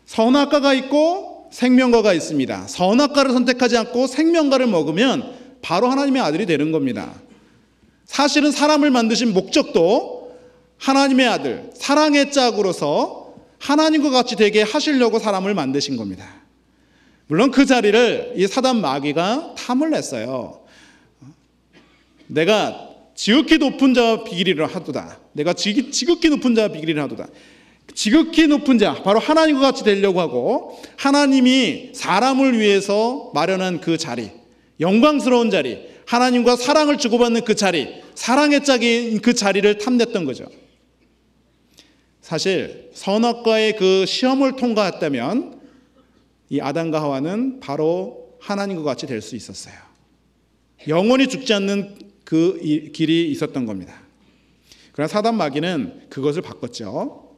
선악과가 있고 생명과가 있습니다. 선악과를 선택하지 않고 생명과를 먹으면 바로 하나님의 아들이 되는 겁니다. 사실은 사람을 만드신 목적도 하나님의 아들, 사랑의 짝으로서 하나님과 같이 되게 하시려고 사람을 만드신 겁니다. 물론 그 자리를 이 사단 마귀가 탐을 냈어요. 내가 지극히 높은 자와 비기리를 하도다. 내가 지극히 높은 자와 비기리를 하도다. 지극히 높은 자, 바로 하나님과 같이 되려고 하고 하나님이 사람을 위해서 마련한 그 자리, 영광스러운 자리, 하나님과 사랑을 주고받는 그 자리, 사랑의 짝인 그 자리를 탐냈던 거죠. 사실 선악과의 그 시험을 통과했다면 이 아담과 하와는 바로 하나님과 같이 될 수 있었어요. 영원히 죽지 않는 그 길이 있었던 겁니다. 그러나 사단 마귀는 그것을 바꿨죠.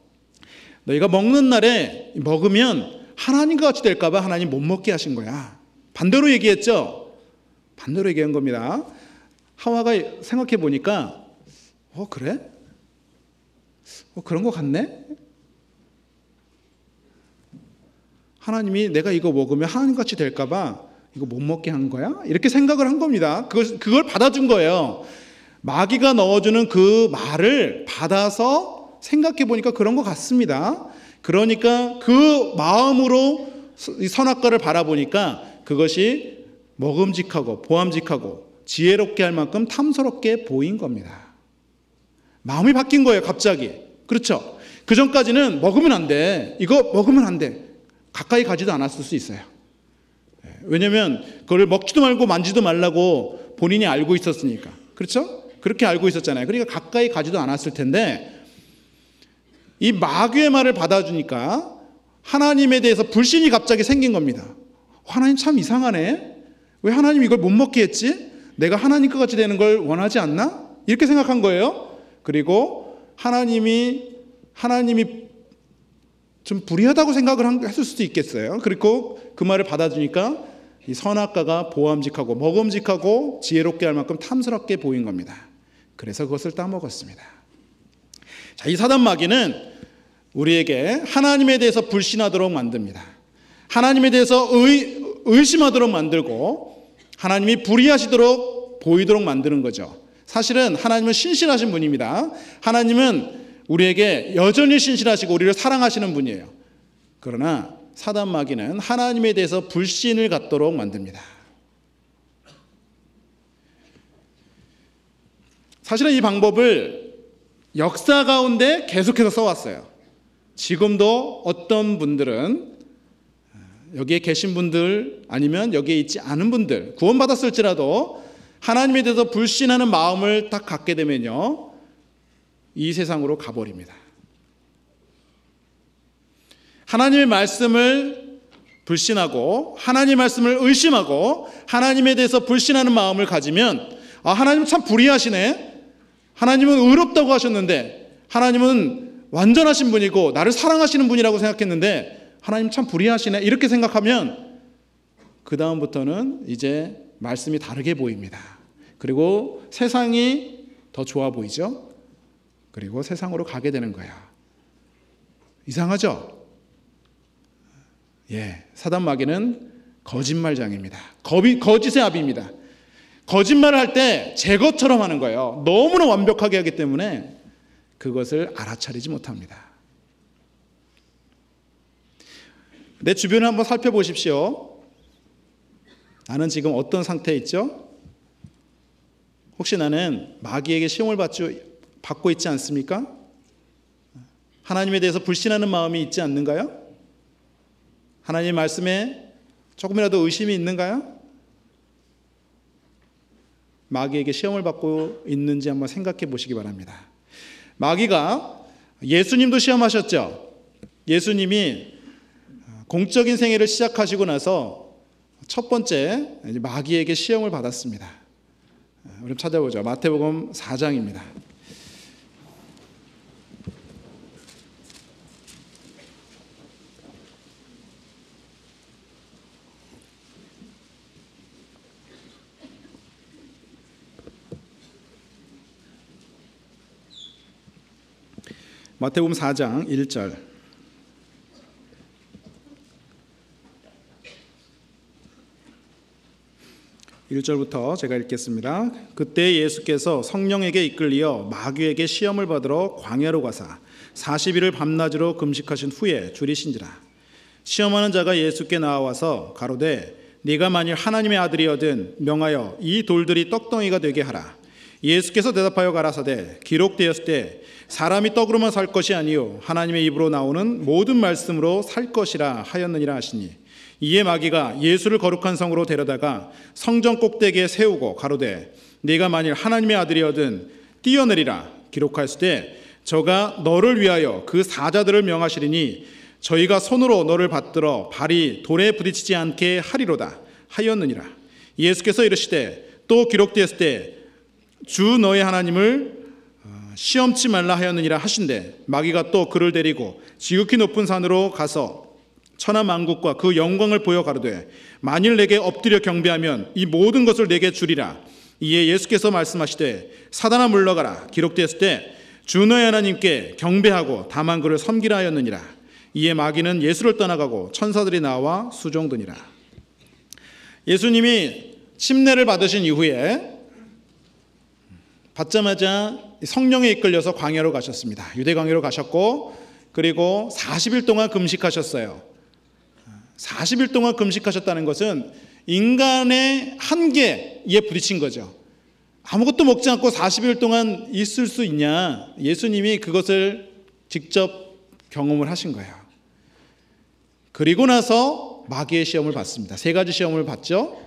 너희가 먹는 날에 먹으면 하나님과 같이 될까 봐 하나님 못 먹게 하신 거야. 반대로 얘기했죠. 반대로 얘기한 겁니다. 하와가 생각해 보니까 그래? 그런 것 같네? 하나님이 내가 이거 먹으면 하나님같이 될까 봐 이거 못 먹게 한 거야? 이렇게 생각을 한 겁니다. 그걸 받아준 거예요. 마귀가 넣어주는 그 말을 받아서 생각해 보니까 그런 것 같습니다. 그러니까 그 마음으로 이 선악과를 바라보니까 그것이 먹음직하고 보암직하고 지혜롭게 할 만큼 탐스럽게 보인 겁니다. 마음이 바뀐 거예요, 갑자기. 그렇죠? 그 전까지는 먹으면 안 돼. 이거 먹으면 안 돼. 가까이 가지도 않았을 수 있어요. 왜냐하면 그걸 먹지도 말고 만지도 말라고 본인이 알고 있었으니까. 그렇죠? 그렇게 알고 있었잖아요. 그러니까 가까이 가지도 않았을 텐데 이 마귀의 말을 받아주니까 하나님에 대해서 불신이 갑자기 생긴 겁니다. 하나님 참 이상하네. 왜 하나님 이걸 못 먹게 했지? 내가 하나님과 같이 되는 걸 원하지 않나? 이렇게 생각한 거예요. 그리고 하나님이 좀 불의하다고 생각을 했을 수도 있겠어요. 그리고 그 말을 받아주니까 이 선악과가 보암직하고 먹음직하고 지혜롭게 할 만큼 탐스럽게 보인 겁니다. 그래서 그것을 따먹었습니다. 자, 이 사단 마귀는 우리에게 하나님에 대해서 불신하도록 만듭니다. 하나님에 대해서 의심하도록 만들고 하나님이 불의하시도록 보이도록 만드는 거죠. 사실은 하나님은 신실하신 분입니다. 하나님은 우리에게 여전히 신실하시고 우리를 사랑하시는 분이에요. 그러나 사단 마귀는 하나님에 대해서 불신을 갖도록 만듭니다. 사실은 이 방법을 역사 가운데 계속해서 써왔어요. 지금도 어떤 분들은 여기에 계신 분들 아니면 여기에 있지 않은 분들 구원받았을지라도 하나님에 대해서 불신하는 마음을 딱 갖게 되면요, 이 세상으로 가버립니다. 하나님의 말씀을 불신하고 하나님의 말씀을 의심하고 하나님에 대해서 불신하는 마음을 가지면 하나님 참 불의하시네. 하나님은 의롭다고 하셨는데, 하나님은 완전하신 분이고 나를 사랑하시는 분이라고 생각했는데 하나님 참 불의하시네, 이렇게 생각하면 그 다음부터는 이제 말씀이 다르게 보입니다. 그리고 세상이 더 좋아 보이죠. 그리고 세상으로 가게 되는 거야. 이상하죠? 사단 마귀는 거짓말장입니다. 거짓의 아비입니다. 거짓말을 할 때 제 것처럼 하는 거예요. 너무나 완벽하게 하기 때문에 그것을 알아차리지 못합니다. 내 주변을 한번 살펴보십시오. 나는 지금 어떤 상태에 있죠? 혹시 나는 마귀에게 시험을 받고 있지 않습니까? 하나님에 대해서 불신하는 마음이 있지 않는가요? 하나님의 말씀에 조금이라도 의심이 있는가요? 마귀에게 시험을 받고 있는지 한번 생각해 보시기 바랍니다. 마귀가 예수님도 시험하셨죠. 예수님이 공적인 생애를 시작하시고 나서 첫 번째 마귀에게 시험을 받았습니다. 우리 찾아보죠. 마태복음 4장입니다. 마태복음 4장 1절. (1절부터) 제가 읽겠습니다. 그때 예수께서 성령에게 이끌리어 마귀에게 시험을 받으러 광야로 가사 40일을 밤낮으로 금식하신 후에 줄이신지라. 시험하는 자가 예수께 나와서 가로되 네가 만일 하나님의 아들이거든 명하여 이 돌들이 떡덩이가 되게 하라. 예수께서 대답하여 가라사대 기록되었을 때 사람이 떡으로만 살 것이 아니요 하나님의 입으로 나오는 모든 말씀으로 살 것이라 하였느니라 하시니, 이에 마귀가 예수를 거룩한 성으로 데려다가 성전 꼭대기에 세우고 가로되 네가 만일 하나님의 아들이거든 뛰어내리라. 기록하였을 때 저가 너를 위하여 그 사자들을 명하시리니 저희가 손으로 너를 받들어 발이 돌에 부딪히지 않게 하리로다 하였느니라. 예수께서 이르시되 또 기록되었을 때 주 너의 하나님을 시험치 말라 하였느니라 하신대, 마귀가 또 그를 데리고 지극히 높은 산으로 가서 천하 만국과 그 영광을 보여 가로되 만일 내게 엎드려 경배하면 이 모든 것을 내게 주리라. 이에 예수께서 말씀하시되 사단아 물러가라. 기록되었을 때 주 너의 하나님께 경배하고 다만 그를 섬기라 하였느니라. 이에 마귀는 예수를 떠나가고 천사들이 나와 수종드니라. 예수님이 침례를 받으신 이후에 받자마자 성령에 이끌려서 광야로 가셨습니다. 유대 광야로 가셨고, 그리고 40일 동안 금식하셨어요. 40일 동안 금식하셨다는 것은 인간의 한계에 부딪힌 거죠. 아무것도 먹지 않고 40일 동안 있을 수 있냐? 예수님이 그것을 직접 경험을 하신 거예요. 그리고 나서 마귀의 시험을 받습니다. 3가지 시험을 받죠.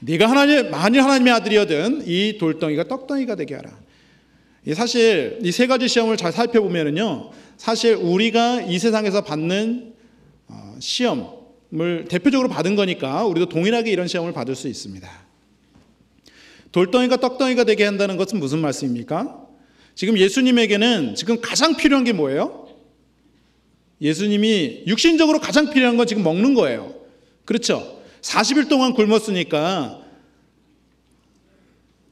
네가 만일 하나님의 아들이거든 이 돌덩이가 떡덩이가 되게 하라. 사실 이 3가지 시험을 잘 살펴보면요, 사실 우리가 이 세상에서 받는 시험을 대표적으로 받은 거니까 우리도 동일하게 이런 시험을 받을 수 있습니다. 돌덩이가 떡덩이가 되게 한다는 것은 무슨 말씀입니까? 지금 예수님에게는 지금 가장 필요한 게 뭐예요? 예수님이 육신적으로 가장 필요한 건 지금 먹는 거예요. 그렇죠? 40일 동안 굶었으니까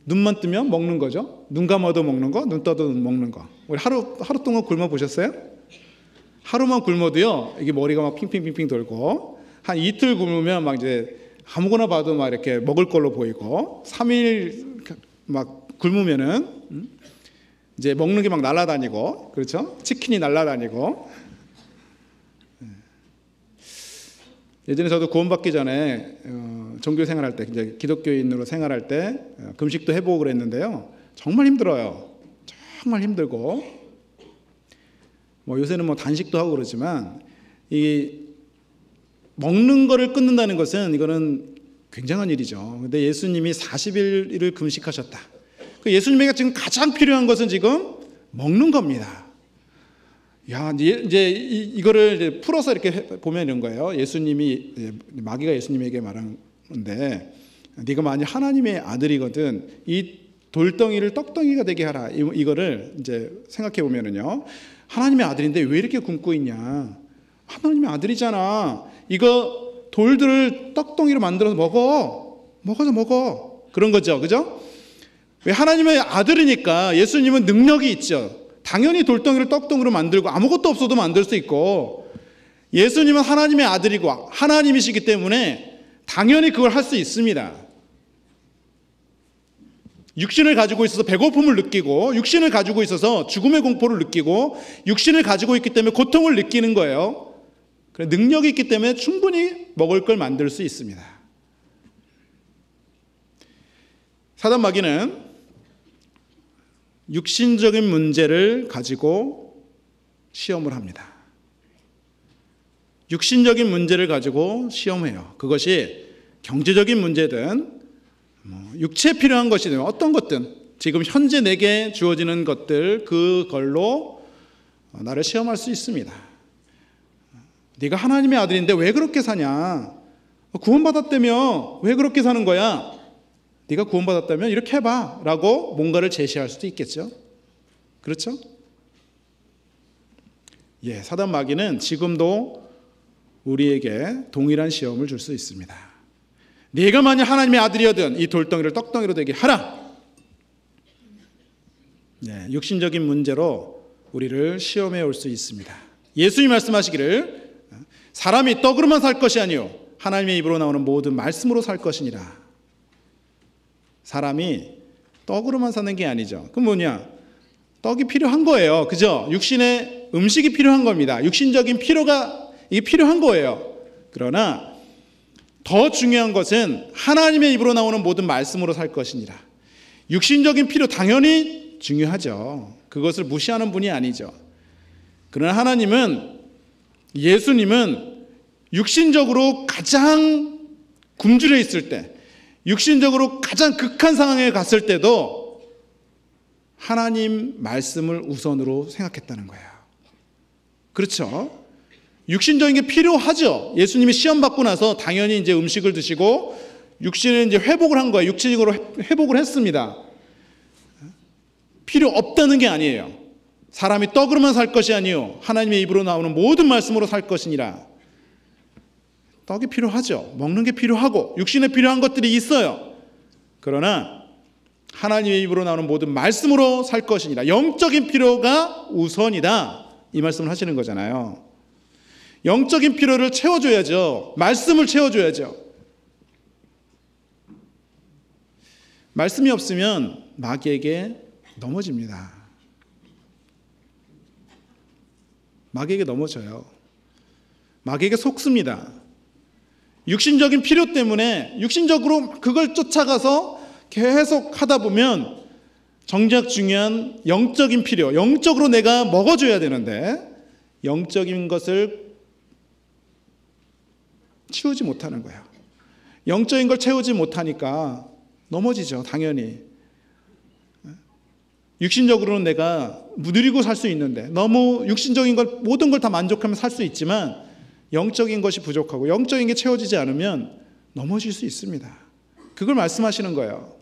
눈만 뜨면 먹는 거죠. 눈 감아도 먹는 거, 눈 떠도 먹는 거. 우리 하루 동안 굶어 보셨어요? 하루만 굶어도요, 이게 머리가 막 핑핑핑핑 돌고, 한 이틀 굶으면 막 이제 아무거나 봐도 막 이렇게 먹을 걸로 보이고, 3일 막 굶으면은 이제 먹는 게 막 날아다니고, 그렇죠? 치킨이 날아다니고. 예전에 저도 구원받기 전에 종교 생활할 때, 이제 기독교인으로 생활할 때 금식도 해보고 그랬는데요, 정말 힘들어요. 정말 힘들고, 요새는 단식도 하고 그러지만 이 먹는 거를 끊는다는 것은 이거는 굉장한 일이죠. 근데 예수님이 40일을 금식하셨다. 예수님에게 지금 가장 필요한 것은 지금 먹는 겁니다. 야, 이제 이거를 이제 풀어서 이렇게 보면 이런 거예요. 마귀가 예수님에게 말하는데, 네가 만약 하나님의 아들이거든 이 돌덩이를 떡덩이가 되게 하라. 이거를 이제 생각해 보면은요. 하나님의 아들인데 왜 이렇게 굶고 있냐? 하나님의 아들이잖아. 이거 돌들을 떡덩이로 만들어서 먹어. 그런 거죠. 그죠? 왜 하나님의 아들이니까 예수님은 능력이 있죠. 당연히 돌덩이를 떡덩이로 만들고 아무것도 없어도 만들 수 있고 예수님은 하나님의 아들이고 하나님이시기 때문에 당연히 그걸 할 수 있습니다. 육신을 가지고 있어서 배고픔을 느끼고 육신을 가지고 있어서 죽음의 공포를 느끼고 육신을 가지고 있기 때문에 고통을 느끼는 거예요. 능력이 있기 때문에 충분히 먹을 걸 만들 수 있습니다. 사단 마귀는 육신적인 문제를 가지고 시험을 합니다. 육신적인 문제를 가지고 시험해요. 그것이 경제적인 문제든 육체에 필요한 것이든 어떤 것든 지금 현재 내게 주어지는 것들 그걸로 나를 시험할 수 있습니다. 네가 하나님의 아들인데 왜 그렇게 사냐? 구원받았다며 왜 그렇게 사는 거야? 네가 구원받았다면 이렇게 해봐 라고 뭔가를 제시할 수도 있겠죠. 그렇죠? 예, 사단 마귀는 지금도 우리에게 동일한 시험을 줄 수 있습니다. 네가 만약 하나님의 아들이거든 이 돌덩이를 떡덩이로 되게 하라. 네, 육신적인 문제로 우리를 시험해 올 수 있습니다. 예수님이 말씀하시기를 사람이 떡으로만 살 것이 아니요 하나님의 입으로 나오는 모든 말씀으로 살 것이니라. 사람이 떡으로만 사는 게 아니죠. 그럼 뭐냐? 떡이 필요한 거예요. 그죠? 육신의 음식이 필요한 겁니다. 육신적인 필요가 이게 필요한 거예요. 그러나 더 중요한 것은 하나님의 입으로 나오는 모든 말씀으로 살 것이니라. 육신적인 필요 당연히 중요하죠. 그것을 무시하는 분이 아니죠. 그러나 하나님은 예수님은 육신적으로 가장 굶주려 있을 때 육신적으로 가장 극한 상황에 갔을 때도 하나님 말씀을 우선으로 생각했다는 거예요. 그렇죠? 육신적인 게 필요하죠. 예수님이 시험 받고 나서 당연히 이제 음식을 드시고 육신을 이제 회복을 한 거예요. 육체적으로 회복을 했습니다. 필요 없다는 게 아니에요. 사람이 떡으로만 살 것이 아니요 하나님의 입으로 나오는 모든 말씀으로 살 것이니라. 떡이 필요하죠. 먹는 게 필요하고 육신에 필요한 것들이 있어요. 그러나 하나님의 입으로 나오는 모든 말씀으로 살 것이니라. 영적인 필요가 우선이다. 이 말씀을 하시는 거잖아요. 영적인 필요를 채워줘야죠. 말씀을 채워줘야죠. 말씀이 없으면 마귀에게 넘어집니다. 마귀에게 넘어져요. 마귀에게 속습니다. 육신적인 필요 때문에 육신적으로 그걸 쫓아가서 계속 하다 보면 정작 중요한 영적인 필요, 영적으로 내가 먹어줘야 되는데 영적인 것을 채우지 못하는 거예요. 영적인 걸 채우지 못하니까 넘어지죠. 당연히. 육신적으로는 내가 누리고 살 수 있는데 너무 육신적인 걸 모든 걸 다 만족하면 살 수 있지만 영적인 것이 부족하고 영적인 게 채워지지 않으면 넘어질 수 있습니다. 그걸 말씀하시는 거예요.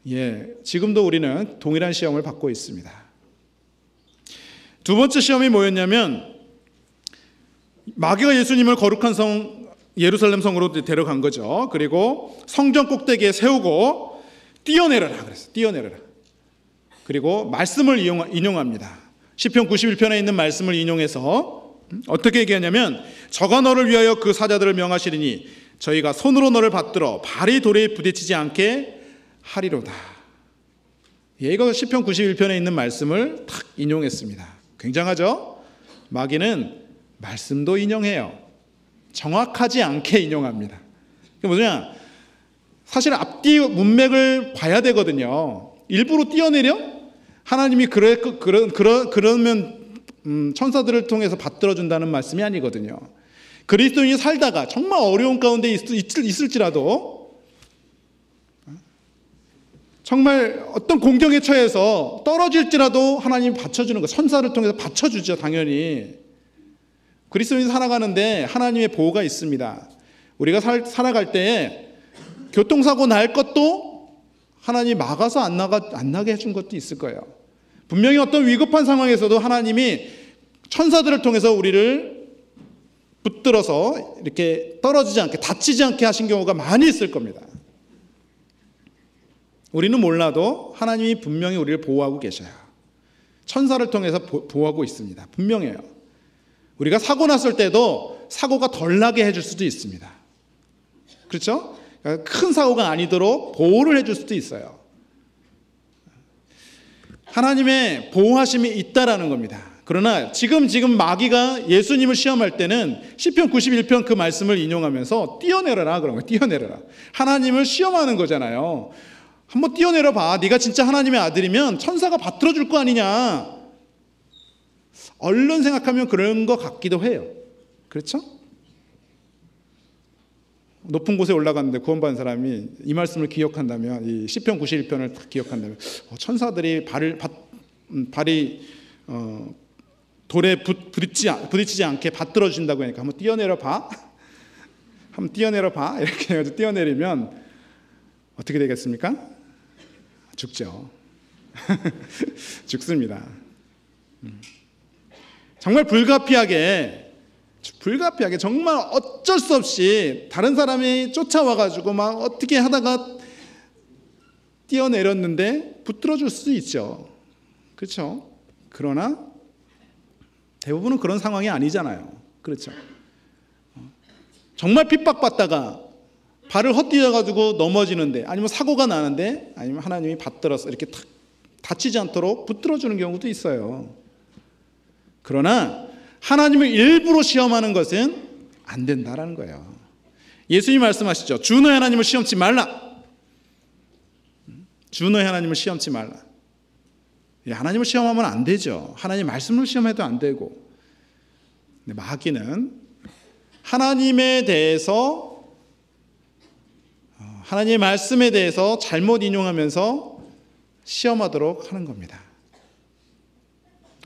예, 지금도 우리는 동일한 시험을 받고 있습니다. 두 번째 시험이 뭐였냐면 마귀가 예수님을 거룩한 성 예루살렘 성으로 데려간 거죠. 그리고 성전 꼭대기에 세우고 뛰어내려라 그랬어요. 뛰어내려라. 그리고 말씀을 인용합니다. 시편 91편에 있는 말씀을 인용해서 어떻게 얘기하냐면 저가 너를 위하여 그 사자들을 명하시리니 저희가 손으로 너를 받들어 발이 돌에 부딪히지 않게 하리로다. 이거 시편 91편에 있는 말씀을 탁 인용했습니다. 굉장하죠? 마귀는 말씀도 인용해요. 정확하지 않게 인용합니다. 그게 뭐냐? 사실 앞뒤 문맥을 봐야 되거든요. 일부러 뛰어내려? 하나님이 그러면 천사들을 통해서 받들어준다는 말씀이 아니거든요. 그리스도인이 살다가 정말 어려운 가운데 있을지라도 정말 어떤 공경에 처해서 떨어질지라도 하나님이 받쳐주는 거, 천사를 통해서 받쳐주죠. 당연히. 그리스도인이 살아가는데 하나님의 보호가 있습니다. 우리가 살아갈 때에 교통사고 날 것도 하나님이 막아서 안 나게 해준 것도 있을 거예요. 분명히 어떤 위급한 상황에서도 하나님이 천사들을 통해서 우리를 붙들어서 이렇게 떨어지지 않게, 다치지 않게 하신 경우가 많이 있을 겁니다. 우리는 몰라도 하나님이 분명히 우리를 보호하고 계셔요. 천사를 통해서 보호하고 있습니다. 분명해요. 우리가 사고 났을 때도 사고가 덜 나게 해줄 수도 있습니다. 그렇죠? 큰 사고가 아니도록 보호를 해줄 수도 있어요. 하나님의 보호하심이 있다라는 겁니다. 그러나 지금 마귀가 예수님을 시험할 때는 시편 91편 그 말씀을 인용하면서 뛰어내려라 그런 거예요. 뛰어내려라. 하나님을 시험하는 거잖아요. 한번 뛰어내려 봐. 네가 진짜 하나님의 아들이면 천사가 받들어 줄 거 아니냐. 얼른 생각하면 그런 것 같기도 해요. 그렇죠? 높은 곳에 올라갔는데 구원받은 사람이 이 말씀을 기억한다면, 이 시편 91편을 딱 기억한다면, 천사들이 발이 돌에 부딪히지 않게 받들어 주신다고 하니까 한번 뛰어내려 봐. 한번 뛰어내려 봐. 이렇게 해가지고 뛰어내리면 어떻게 되겠습니까? 죽죠. 죽습니다. 정말 불가피하게 정말 어쩔 수 없이 다른 사람이 쫓아와가지고 막 어떻게 하다가 뛰어내렸는데 붙들어 줄 수도 있죠. 그렇죠? 그러나 대부분은 그런 상황이 아니잖아요. 그렇죠? 정말 핍박받다가 발을 헛디뎌가지고 넘어지는데, 아니면 사고가 나는데, 아니면 하나님이 받들어서 이렇게 다치지 않도록 붙들어주는 경우도 있어요. 그러나 하나님을 일부러 시험하는 것은 안 된다라는 거예요. 예수님 말씀하시죠. 주 너의 하나님을 시험치 말라. 주 너의 하나님을 시험치 말라. 하나님을 시험하면 안 되죠. 하나님 말씀을 시험해도 안 되고. 근데 마귀는 하나님에 대해서, 하나님의 말씀에 대해서 잘못 인용하면서 시험하도록 하는 겁니다.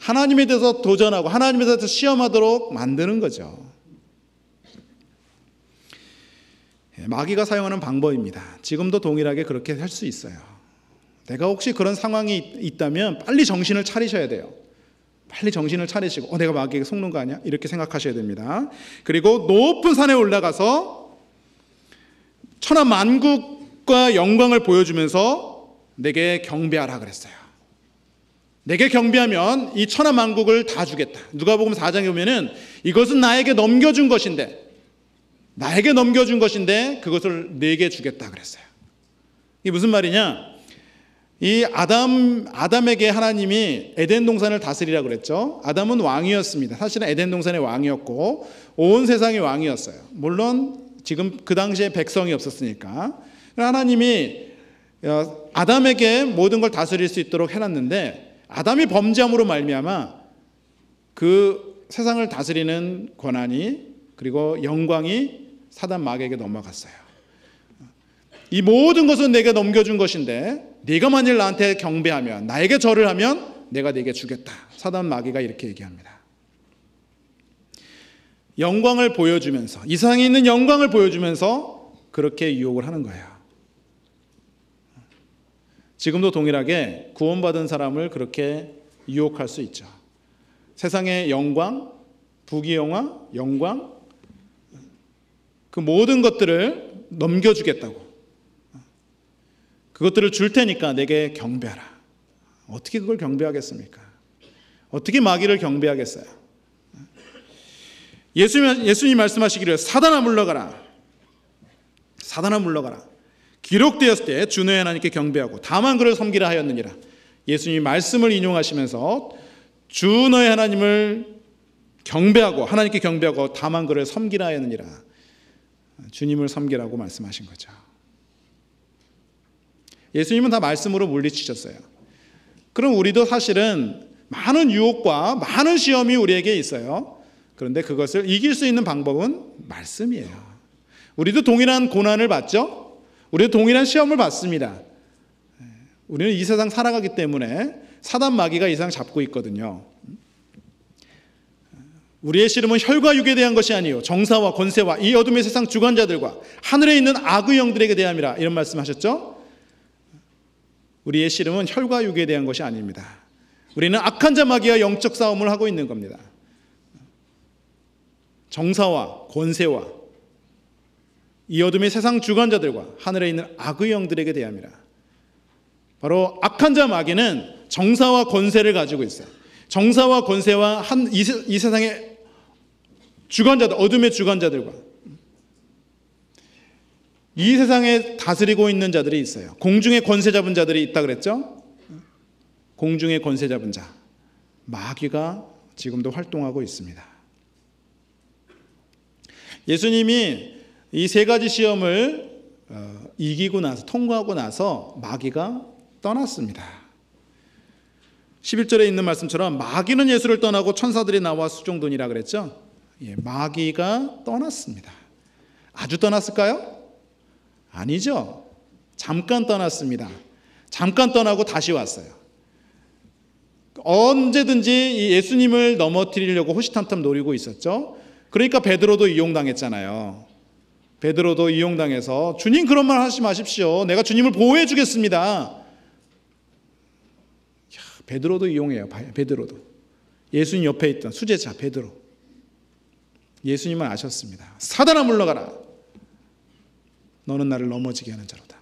하나님에 대해서 도전하고 하나님에 대해서 시험하도록 만드는 거죠. 마귀가 사용하는 방법입니다. 지금도 동일하게 그렇게 할 수 있어요. 내가 혹시 그런 상황이 있다면 빨리 정신을 차리셔야 돼요. 빨리 정신을 차리시고 내가 마귀에게 속는 거 아니야? 이렇게 생각하셔야 됩니다. 그리고 높은 산에 올라가서 천하 만국과 영광을 보여주면서 내게 경배하라 그랬어요. 내게 경배하면 이 천하 만국을 다 주겠다. 누가복음 4장에 보면은 이것은 나에게 넘겨준 것인데 그것을 내게 주겠다 그랬어요. 이게 무슨 말이냐? 이 아담에게 하나님이 에덴 동산을 다스리라 그랬죠. 아담은 왕이었습니다. 사실은 에덴 동산의 왕이었고 온 세상의 왕이었어요. 물론 지금 그 당시에 백성이 없었으니까 하나님이 아담에게 모든 걸 다스릴 수 있도록 해놨는데, 아담이 범죄함으로 말미암아 그 세상을 다스리는 권한이, 그리고 영광이 사단 마귀에게 넘어갔어요. 이 모든 것은 내게 넘겨준 것인데 네가 만일 나한테 경배하면, 나에게 절을 하면 내가 네게 주겠다. 사단 마귀가 이렇게 얘기합니다. 영광을 보여주면서, 이 세상에 있는 영광을 보여주면서 그렇게 유혹을 하는 거예요. 지금도 동일하게 구원받은 사람을 그렇게 유혹할 수 있죠. 세상의 영광, 부귀영화, 영광, 그 모든 것들을 넘겨주겠다고, 그것들을 줄 테니까 내게 경배하라. 어떻게 그걸 경배하겠습니까? 어떻게 마귀를 경배하겠어요? 예수님이 말씀하시기를 사단아 물러가라. 사단아 물러가라. 기록되었을 때 주 너의 하나님께 경배하고 다만 그를 섬기라 하였느니라. 예수님이 말씀을 인용하시면서 주 너의 하나님을 경배하고, 하나님께 경배하고 다만 그를 섬기라 하였느니라. 주님을 섬기라고 말씀하신 거죠. 예수님은 다 말씀으로 물리치셨어요. 그럼 우리도 사실은 많은 유혹과 많은 시험이 우리에게 있어요. 그런데 그것을 이길 수 있는 방법은 말씀이에요. 우리도 동일한 고난을 받죠. 우리도 동일한 시험을 받습니다. 우리는 이 세상 살아가기 때문에 사단 마귀가 이 세상 잡고 있거든요. 우리의 씨름은 혈과 육에 대한 것이 아니요 정사와 권세와 이 어둠의 세상 주관자들과 하늘에 있는 악의 영들에게 대함이라. 이런 말씀하셨죠. 우리의 씨름은 혈과 육에 대한 것이 아닙니다. 우리는 악한 자 마귀와 영적 싸움을 하고 있는 겁니다. 정사와 권세와 이 어둠의 세상 주관자들과 하늘에 있는 악의 영들에게 대함이라. 바로 악한 자 마귀는 정사와 권세를 가지고 있어요. 정사와 권세와 이 세상의 주관자들, 어둠의 주관자들과 이 세상에 다스리고 있는 자들이 있어요. 공중의 권세 잡은 자들이 있다 그랬죠? 공중의 권세 잡은 자, 마귀가 지금도 활동하고 있습니다. 예수님이 이 세 가지 시험을 이기고 나서, 통과하고 나서 마귀가 떠났습니다. 11절에 있는 말씀처럼 마귀는 예수를 떠나고 천사들이 나와 수종도니라 그랬죠? 예, 마귀가 떠났습니다. 아주 떠났을까요? 아니죠. 잠깐 떠났습니다. 잠깐 떠나고 다시 왔어요. 언제든지 이 예수님을 넘어뜨리려고 호시탐탐 노리고 있었죠. 그러니까 베드로도 이용당했잖아요. 베드로도 이용당해서 주님 그런 말 하지 마십시오. 내가 주님을 보호해 주겠습니다. 베드로도 이용해요. 베드로도. 예수님 옆에 있던 수제자 베드로. 예수님은 아셨습니다. 사단아 물러가라. 너는 나를 넘어지게 하는 자로다.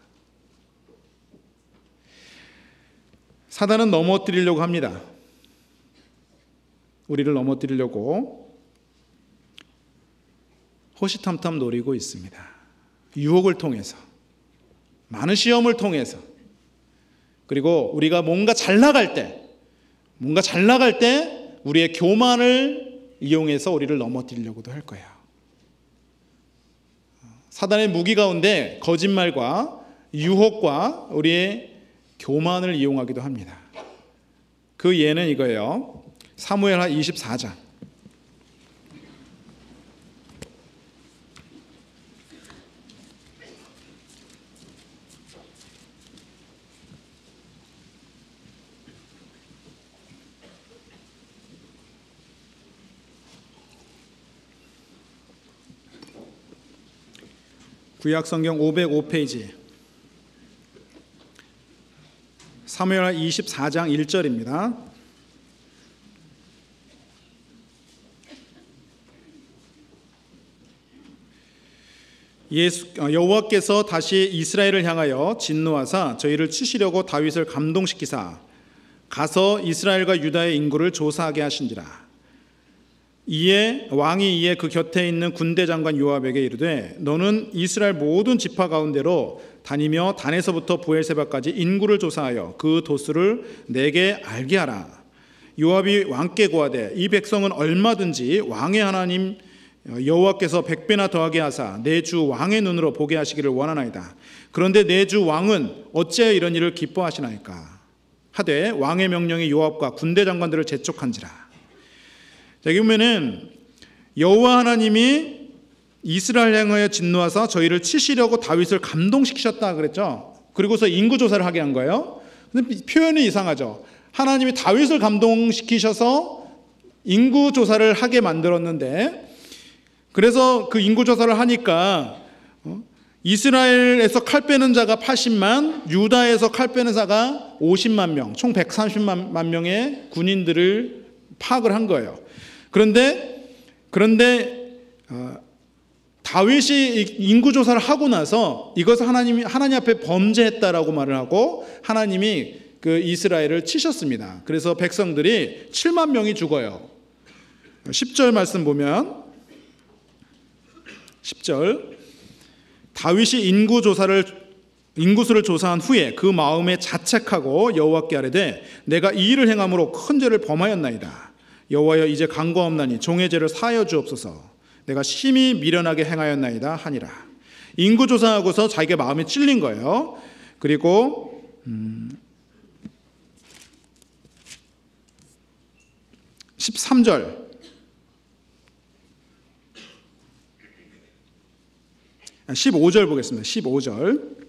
사단은 넘어뜨리려고 합니다. 우리를 넘어뜨리려고 호시탐탐 노리고 있습니다. 유혹을 통해서, 많은 시험을 통해서, 그리고 우리가 뭔가 잘 나갈 때 우리의 교만을 이용해서 우리를 넘어뜨리려고도 할 거예요. 사단의 무기 가운데 거짓말과 유혹과 우리의 교만을 이용하기도 합니다. 그 예는 이거예요. 사무엘하 24장. 구약성경 505페이지 사무엘하 24장 1절입니다. 여호와께서 다시 이스라엘을 향하여 진노하사 저희를 치시려고 다윗을 감동시키사 가서 이스라엘과 유다의 인구를 조사하게 하신지라. 왕이 이에 그 곁에 있는 군대 장관 요압에게 이르되 너는 이스라엘 모든 지파 가운데로 다니며 단에서부터 브엘세바까지 인구를 조사하여 그 도수를 내게 알게 하라. 요압이 왕께 고하되 이 백성은 얼마든지 왕의 하나님 여호와께서 100배나 더하게 하사 내 주 왕의 눈으로 보게 하시기를 원하나이다. 그런데 내 주 왕은 어찌하여 이런 일을 기뻐하시나이까 하되 왕의 명령이 요압과 군대 장관들을 재촉한지라. 여기 보면은 여호와 하나님이 이스라엘 향하여 진노하사 저희를 치시려고 다윗을 감동시키셨다 그랬죠. 그리고서 인구조사를 하게 한 거예요. 근데 표현이 이상하죠. 하나님이 다윗을 감동시키셔서 인구조사를 하게 만들었는데, 그래서 그 인구조사를 하니까 이스라엘에서 칼 빼는 자가 80만, 유다에서 칼 빼는 자가 50만 명, 총 130만 명의 군인들을 파악을 한 거예요. 그런데 다윗이 인구조사를 하고 나서 이것을 하나님 앞에 범죄했다라고 말을 하고 하나님이 그 이스라엘을 치셨습니다. 그래서 백성들이 7만 명이 죽어요. 10절 말씀 보면 10절 다윗이 인구수를 조사한 후에 그 마음에 자책하고 여호와께 아뢰되 내가 이 일을 행함으로 큰 죄를 범하였나이다. 여호와여 이제 간과없나니 종의 죄를 사하여 주옵소서. 내가 심히 미련하게 행하였나이다 하니라. 인구조사하고서 자기가 마음이 찔린 거예요. 그리고 13절 아, 15절 보겠습니다. 15절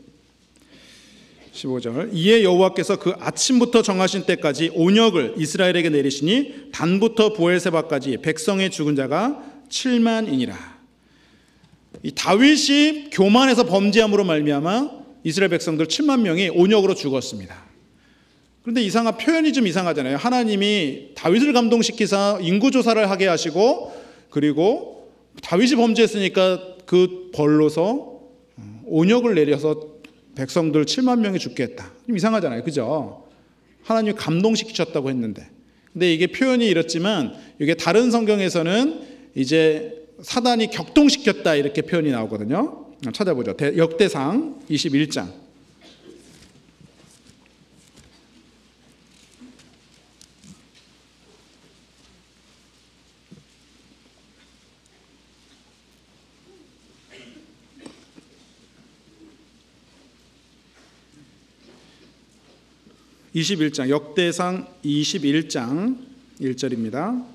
이에 여호와께서 그 아침부터 정하신 때까지 온역을 이스라엘에게 내리시니 단부터 브엘세바까지 백성의 죽은 자가 7만이니라. 이 다윗이 교만해서 범죄함으로 말미암아 이스라엘 백성들 7만 명이 온역으로 죽었습니다. 그런데 표현이 좀 이상하잖아요. 하나님이 다윗을 감동시키사 인구조사를 하게 하시고, 그리고 다윗이 범죄했으니까 그 벌로서 온역을 내려서 백성들 7만 명이 죽게 했다. 좀 이상하잖아요. 그죠? 하나님이 감동시키셨다고 했는데. 근데 이게 표현이 이렇지만, 이게 다른 성경에서는 이제 사단이 격동시켰다 이렇게 표현이 나오거든요. 찾아보죠. 역대상 21장. 역대상 21장 1절입니다.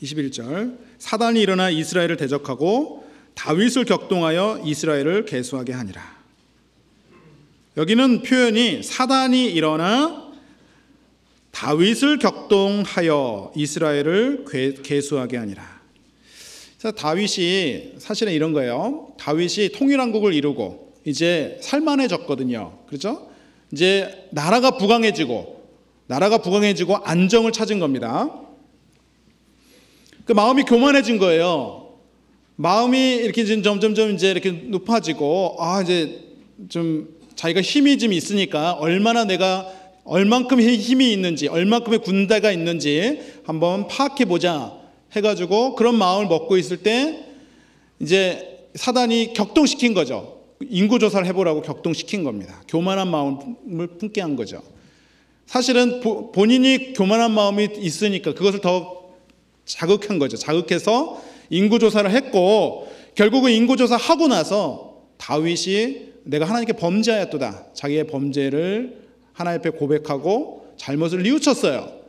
21절. 사단이 일어나 이스라엘을 대적하고 다윗을 격동하여 이스라엘을 계수하게 하니라. 여기는 표현이 사단이 일어나 다윗을 격동하여 이스라엘을 계수하게 하니라. 다윗이 사실은 이런 거예요. 다윗이 통일왕국을 이루고 이제 살만해졌거든요. 그렇죠? 이제 나라가 부강해지고 안정을 찾은 겁니다. 그 마음이 교만해진 거예요. 마음이 이렇게 점점점 이제 이렇게 높아지고, 이제 좀 자기가 힘이 좀 있으니까 얼만큼 힘이 있는지, 얼만큼의 군대가 있는지 한번 파악해 보자 해가지고 그런 마음을 먹고 있을 때 이제 사단이 격동시킨 거죠. 인구조사를 해보라고 격동시킨 겁니다. 교만한 마음을 품게 한 거죠. 사실은 본인이 교만한 마음이 있으니까 그것을 더 자극한 거죠. 자극해서 인구조사를 했고, 결국은 인구조사하고 나서 다윗이 내가 하나님께 범죄하였도다, 자기의 범죄를 하나님 앞에 고백하고 잘못을 뉘우쳤어요.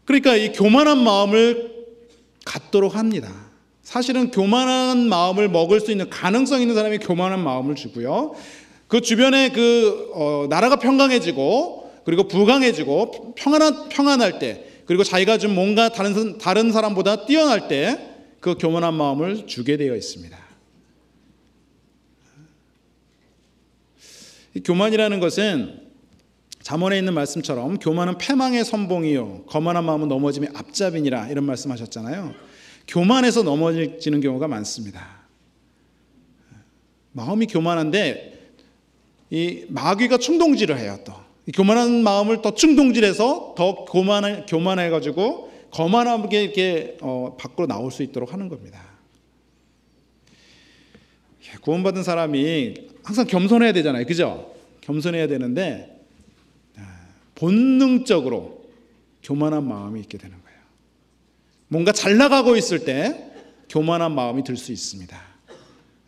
그러니까 이 교만한 마음을 갖도록 합니다. 사실은 교만한 마음을 먹을 수 있는 가능성 있는 사람이 교만한 마음을 주고요. 그 주변에 나라가 평강해지고, 그리고 부강해지고 평안할 때, 그리고 자기가 좀 뭔가 다른 사람보다 뛰어날 때 그 교만한 마음을 주게 되어 있습니다. 이 교만이라는 것은 잠언에 있는 말씀처럼 교만은 패망의 선봉이요 거만한 마음은 넘어짐의 앞잡이니라, 이런 말씀하셨잖아요. 교만해서 넘어지는 경우가 많습니다. 마음이 교만한데 이 마귀가 충동질을 해요. 또 이 교만한 마음을 더 충동질해서 더 교만해가지고 거만하게 이렇게 밖으로 나올 수 있도록 하는 겁니다. 구원받은 사람이 항상 겸손해야 되잖아요. 그죠? 겸손해야 되는데 본능적으로 교만한 마음이 있게 되는 거예요. 뭔가 잘 나가고 있을 때 교만한 마음이 들 수 있습니다.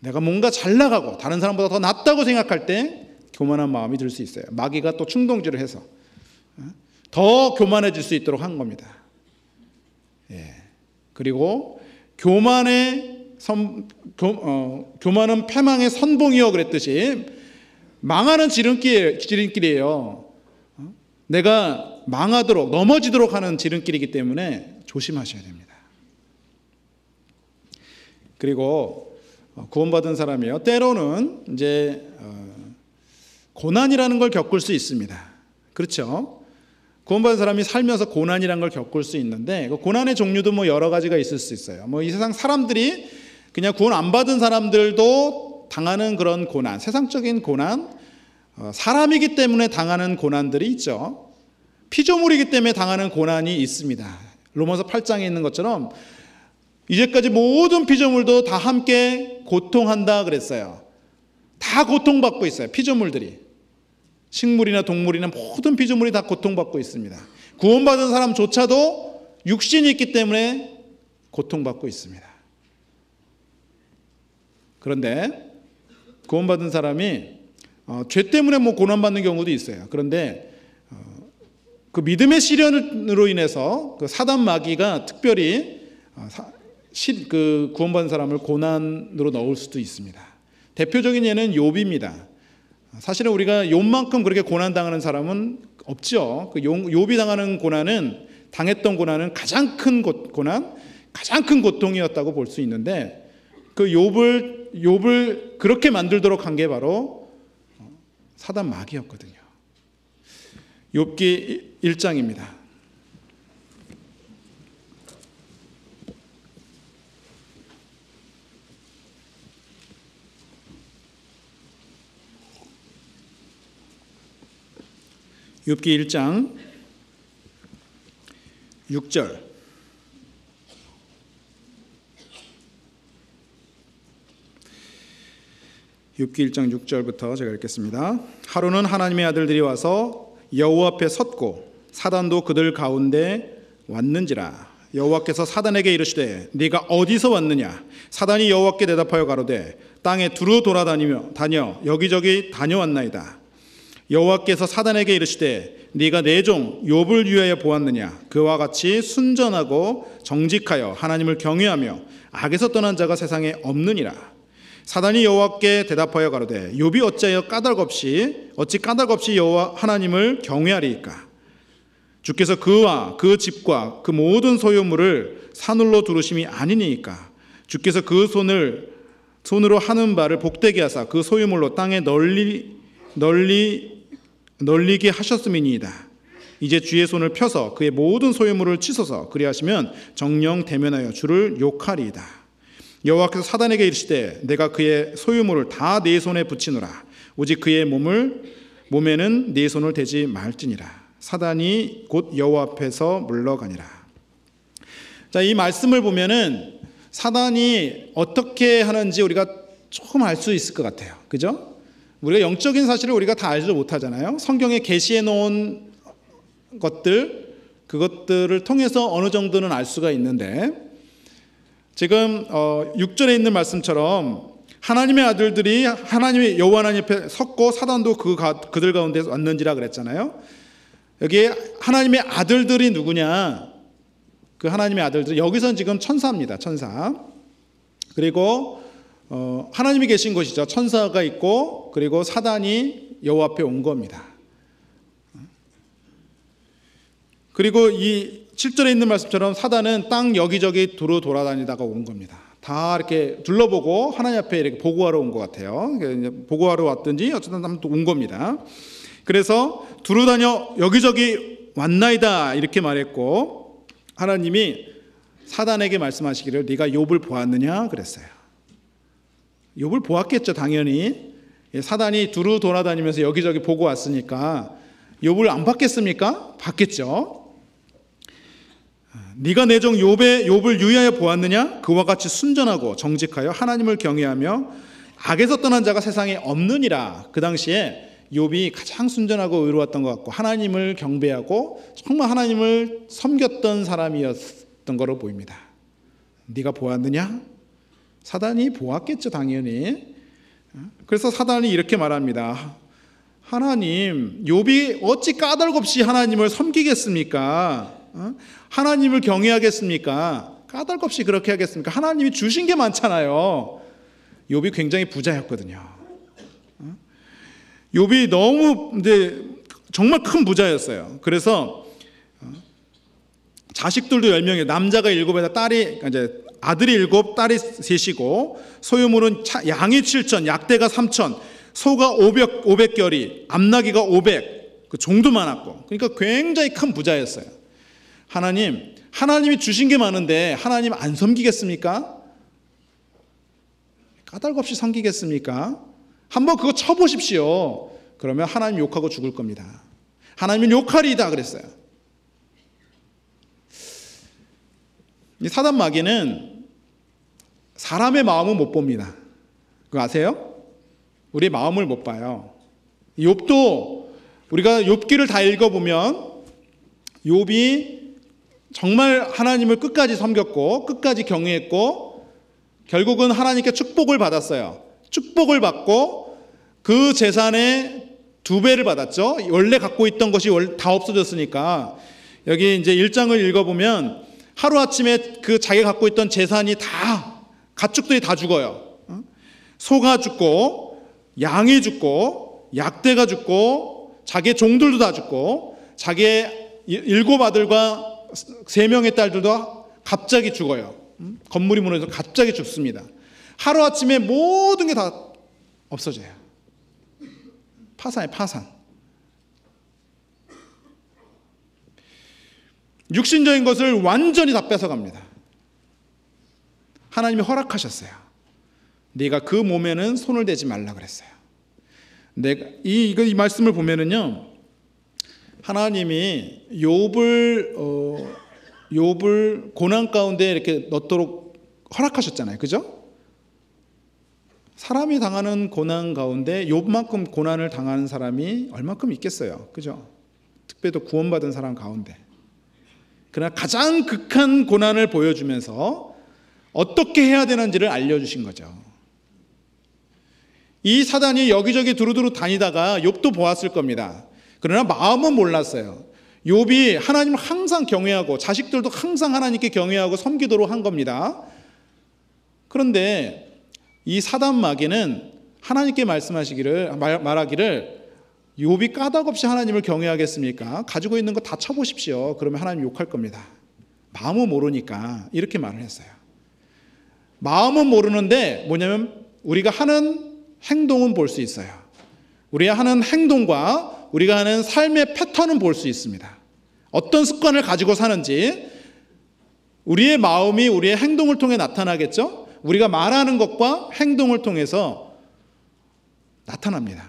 내가 뭔가 잘 나가고 다른 사람보다 더 낫다고 생각할 때 교만한 마음이 들 수 있어요. 마귀가 또 충동질을 해서 더 교만해질 수 있도록 한 겁니다. 그리고 교만은 패망의 선봉이요 그랬듯이 망하는 지름길이에요. 내가 망하도록, 넘어지도록 하는 지름길이기 때문에 조심하셔야 됩니다. 그리고 구원받은 사람이요, 때로는 이제 고난이라는 걸 겪을 수 있습니다. 그렇죠? 구원받은 사람이 살면서 고난이라는 걸 겪을 수 있는데, 그 고난의 종류도 여러 가지가 있을 수 있어요. 이 세상 사람들이, 그냥 구원 안 받은 사람들도 당하는 그런 고난, 세상적인 고난, 사람이기 때문에 당하는 고난들이 있죠. 피조물이기 때문에 당하는 고난이 있습니다. 로마서 8장에 있는 것처럼 이제까지 모든 피조물도 다 함께 고통한다 그랬어요. 다 고통받고 있어요. 피조물들이. 식물이나 동물이나 모든 피조물이 다 고통받고 있습니다. 구원받은 사람조차도 육신이 있기 때문에 고통받고 있습니다. 그런데 구원받은 사람이 죄 때문에 고난받는 경우도 있어요. 그런데 그 믿음의 시련으로 인해서 그 사단 마귀가 특별히 그 구원받은 사람을 고난으로 넣을 수도 있습니다. 대표적인 예는 욥입니다. 사실은 우리가 욥만큼 그렇게 고난당하는 사람은 없죠. 그 욥이 당했던 고난은 가장 큰 고난, 가장 큰 고통이었다고 볼 수 있는데 그 욥을 그렇게 만들도록 한 게 바로 사단 마귀였거든요. 욥기 1장입니다. 욥기 1장 6절. 욥기 1장 6절부터 제가 읽겠습니다. 하루는 하나님의 아들들이 와서 여호와 앞에 섰고 사단도 그들 가운데 왔는지라. 여호와께서 사단에게 이르시되 네가 어디서 왔느냐. 사단이 여호와께 대답하여 가로되 땅에 두루 다녀 여기저기 다녀왔나이다. 여호와께서 사단에게 이르시되 네가 내 종 욥을 위하여 보았느냐. 그와 같이 순전하고 정직하여 하나님을 경외하며 악에서 떠난 자가 세상에 없느니라. 사단이 여호와께 대답하여 가로되 욥이 어찌 까닭 없이 여호와 하나님을 경외하리이까. 주께서 그와 그 집과 그 모든 소유물을 산울로 두르심이 아니니까. 주께서 그 손으로 하는 바를 복되게 하사 그 소유물로 땅에 널리게 하셨음이니이다. 이제 주의 손을 펴서 그의 모든 소유물을 치소서. 그리하시면 정령 대면하여 주를 욕하리이다. 여호와께서 사단에게 이르시되 내가 그의 소유물을 다 네 손에 붙이노라. 오직 그의 몸에는 네 손을 대지 말지니라. 사단이 곧 여호와 앞에서 물러가니라. 자, 이 말씀을 보면은 사단이 어떻게 하는지 우리가 조금 알 수 있을 것 같아요. 그죠? 우리가 영적인 사실을 우리가 다 알지 못하잖아요. 성경에 계시해 놓은 그것들을 통해서 어느 정도는 알 수가 있는데, 지금 6절에 있는 말씀처럼 하나님의 아들들이 하나님의 여호와 하나님 앞에 섰고 사단도 그들 가운데 왔는지라 그랬잖아요. 여기 하나님의 아들들이 누구냐? 그 하나님의 아들들, 여기서는 지금 천사입니다. 천사. 그리고 하나님이 계신 곳이죠. 천사가 있고 그리고 사단이 여호와 앞에 온 겁니다. 그리고 이 7절에 있는 말씀처럼 사단은 땅 여기저기 두루 돌아다니다가 온 겁니다. 다 이렇게 둘러보고 하나님 앞에 이렇게 보고하러 온 것 같아요. 보고하러 왔든지 어쨌든 또 온 겁니다. 그래서 두루 다녀 여기저기 왔나이다 이렇게 말했고, 하나님이 사단에게 말씀하시기를 네가 욥을 보았느냐 그랬어요. 욥을 보았겠죠, 당연히. 사단이 두루 돌아다니면서 여기저기 보고 왔으니까 욥을 안 봤겠습니까? 봤겠죠. 네가 내 종 욥을 유의하여 보았느냐? 그와 같이 순전하고 정직하여 하나님을 경외하며 악에서 떠난 자가 세상에 없느니라. 그 당시에 욥이 가장 순전하고 의로웠던 것 같고 하나님을 경배하고 정말 하나님을 섬겼던 사람이었던 것으로 보입니다. 네가 보았느냐? 사단이 보았겠죠, 당연히. 그래서 사단이 이렇게 말합니다. 하나님, 욥이 어찌 까닭 없이 하나님을 섬기겠습니까? 하나님을 경외하겠습니까? 까닭 없이 그렇게 하겠습니까? 하나님이 주신 게 많잖아요. 욥이 굉장히 부자였거든요. 욥이 너무 정말 큰 부자였어요. 그래서 자식들도 10명이에요. 남자가 7에다 아들이 7, 딸이 3이고 소유물은 양이 7천, 약대가 3천, 소가 500결이, 암나귀가 500, 그 종도 많았고, 그러니까 굉장히 큰 부자였어요. 하나님이 주신 게 많은데 하나님 안 섬기겠습니까? 까닭 없이 섬기겠습니까? 한번 그거 쳐보십시오. 그러면 하나님 욕하고 죽을 겁니다. 하나님은 욕하리이다 그랬어요. 이 사단 마귀는 사람의 마음은 못 봅니다. 그거 아세요? 우리의 마음을 못 봐요. 욥도 우리가 욥기를 다 읽어보면 욥이 정말 하나님을 끝까지 섬겼고 끝까지 경외했고 결국은 하나님께 축복을 받았어요. 축복을 받고 그 재산의 2배를 받았죠. 원래 갖고 있던 것이 다 없어졌으니까. 여기 이제 1장을 읽어보면 하루아침에 그 자기가 갖고 있던 재산이 다, 가축들이 다 죽어요. 소가 죽고 양이 죽고 약대가 죽고 자기의 종들도 다 죽고 자기의 7 아들과 3명의 딸들도 갑자기 죽어요. 건물이 무너져서 갑자기 죽습니다. 하루아침에 모든 게 다 없어져요. 파산이에요, 파산. 육신적인 것을 완전히 다 뺏어갑니다. 하나님이 허락하셨어요. 네가 그 몸에는 손을 대지 말라 그랬어요. 이 말씀을 보면은요, 하나님이 욥을 고난 가운데 이렇게 넣도록 허락하셨잖아요, 그죠? 사람이 당하는 고난 가운데 욥만큼 고난을 당하는 사람이 얼마큼 있겠어요, 그죠? 특별히 또 구원받은 사람 가운데. 그러나 가장 극한 고난을 보여주면서 어떻게 해야 되는지를 알려주신 거죠. 이 사단이 여기저기 두루두루 다니다가 욥도 보았을 겁니다. 그러나 마음은 몰랐어요. 욥이 하나님을 항상 경외하고 자식들도 항상 하나님께 경외하고 섬기도록 한 겁니다. 그런데 이 사단 마귀는 하나님께 말하기를 욥이 까닭없이 하나님을 경외하겠습니까? 가지고 있는 거 다 쳐보십시오. 그러면 하나님 욕할 겁니다. 마음은 모르니까 이렇게 말을 했어요. 마음은 모르는데 뭐냐면 우리가 하는 행동은 볼 수 있어요. 우리가 하는 행동과 우리가 하는 삶의 패턴은 볼 수 있습니다. 어떤 습관을 가지고 사는지 우리의 마음이 우리의 행동을 통해 나타나겠죠? 우리가 말하는 것과 행동을 통해서 나타납니다.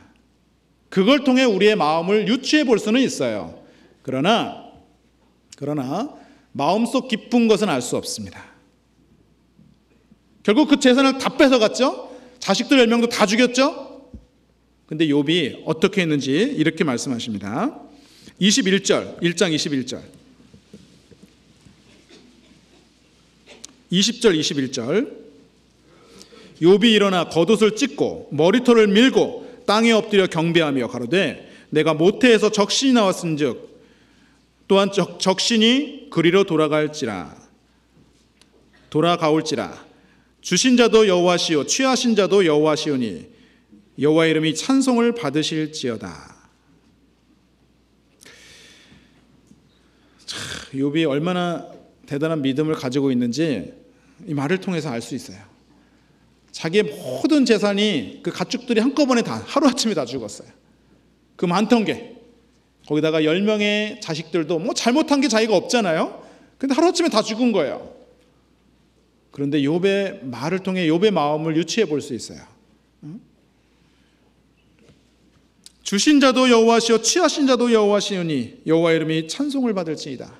그걸 통해 우리의 마음을 유추해 볼 수는 있어요. 그러나 마음속 깊은 것은 알 수 없습니다. 결국 그 재산을 다 뺏어갔죠? 자식들 10명도 다 죽였죠? 근데 욥이 어떻게 했는지 이렇게 말씀하십니다. 1장 21절 20절 21절 욥이 일어나 겉옷을 찢고 머리털을 밀고 땅에 엎드려 경배하며 가로되 내가 모태에서 적신이 나왔은즉 또한 적신이 그리로 돌아가올지라 주신 자도 여호와시요 취하신 자도 여호와시오니 여호와 이름이 찬송을 받으실지어다. 욥이 얼마나 대단한 믿음을 가지고 있는지 이 말을 통해서 알 수 있어요. 자기의 모든 재산이 그 가축들이 한꺼번에 다 하루아침에 다 죽었어요. 그 많던 게 거기다가 10명의 자식들도 뭐 잘못한 게 자기가 없잖아요. 근데 하루아침에 다 죽은 거예요. 그런데 욥의 말을 통해 욥의 마음을 유추해 볼 수 있어요. 주신 자도 여호와시요 취하신 자도 여호와시오니 여호와 이름이 찬송을 받을지이다.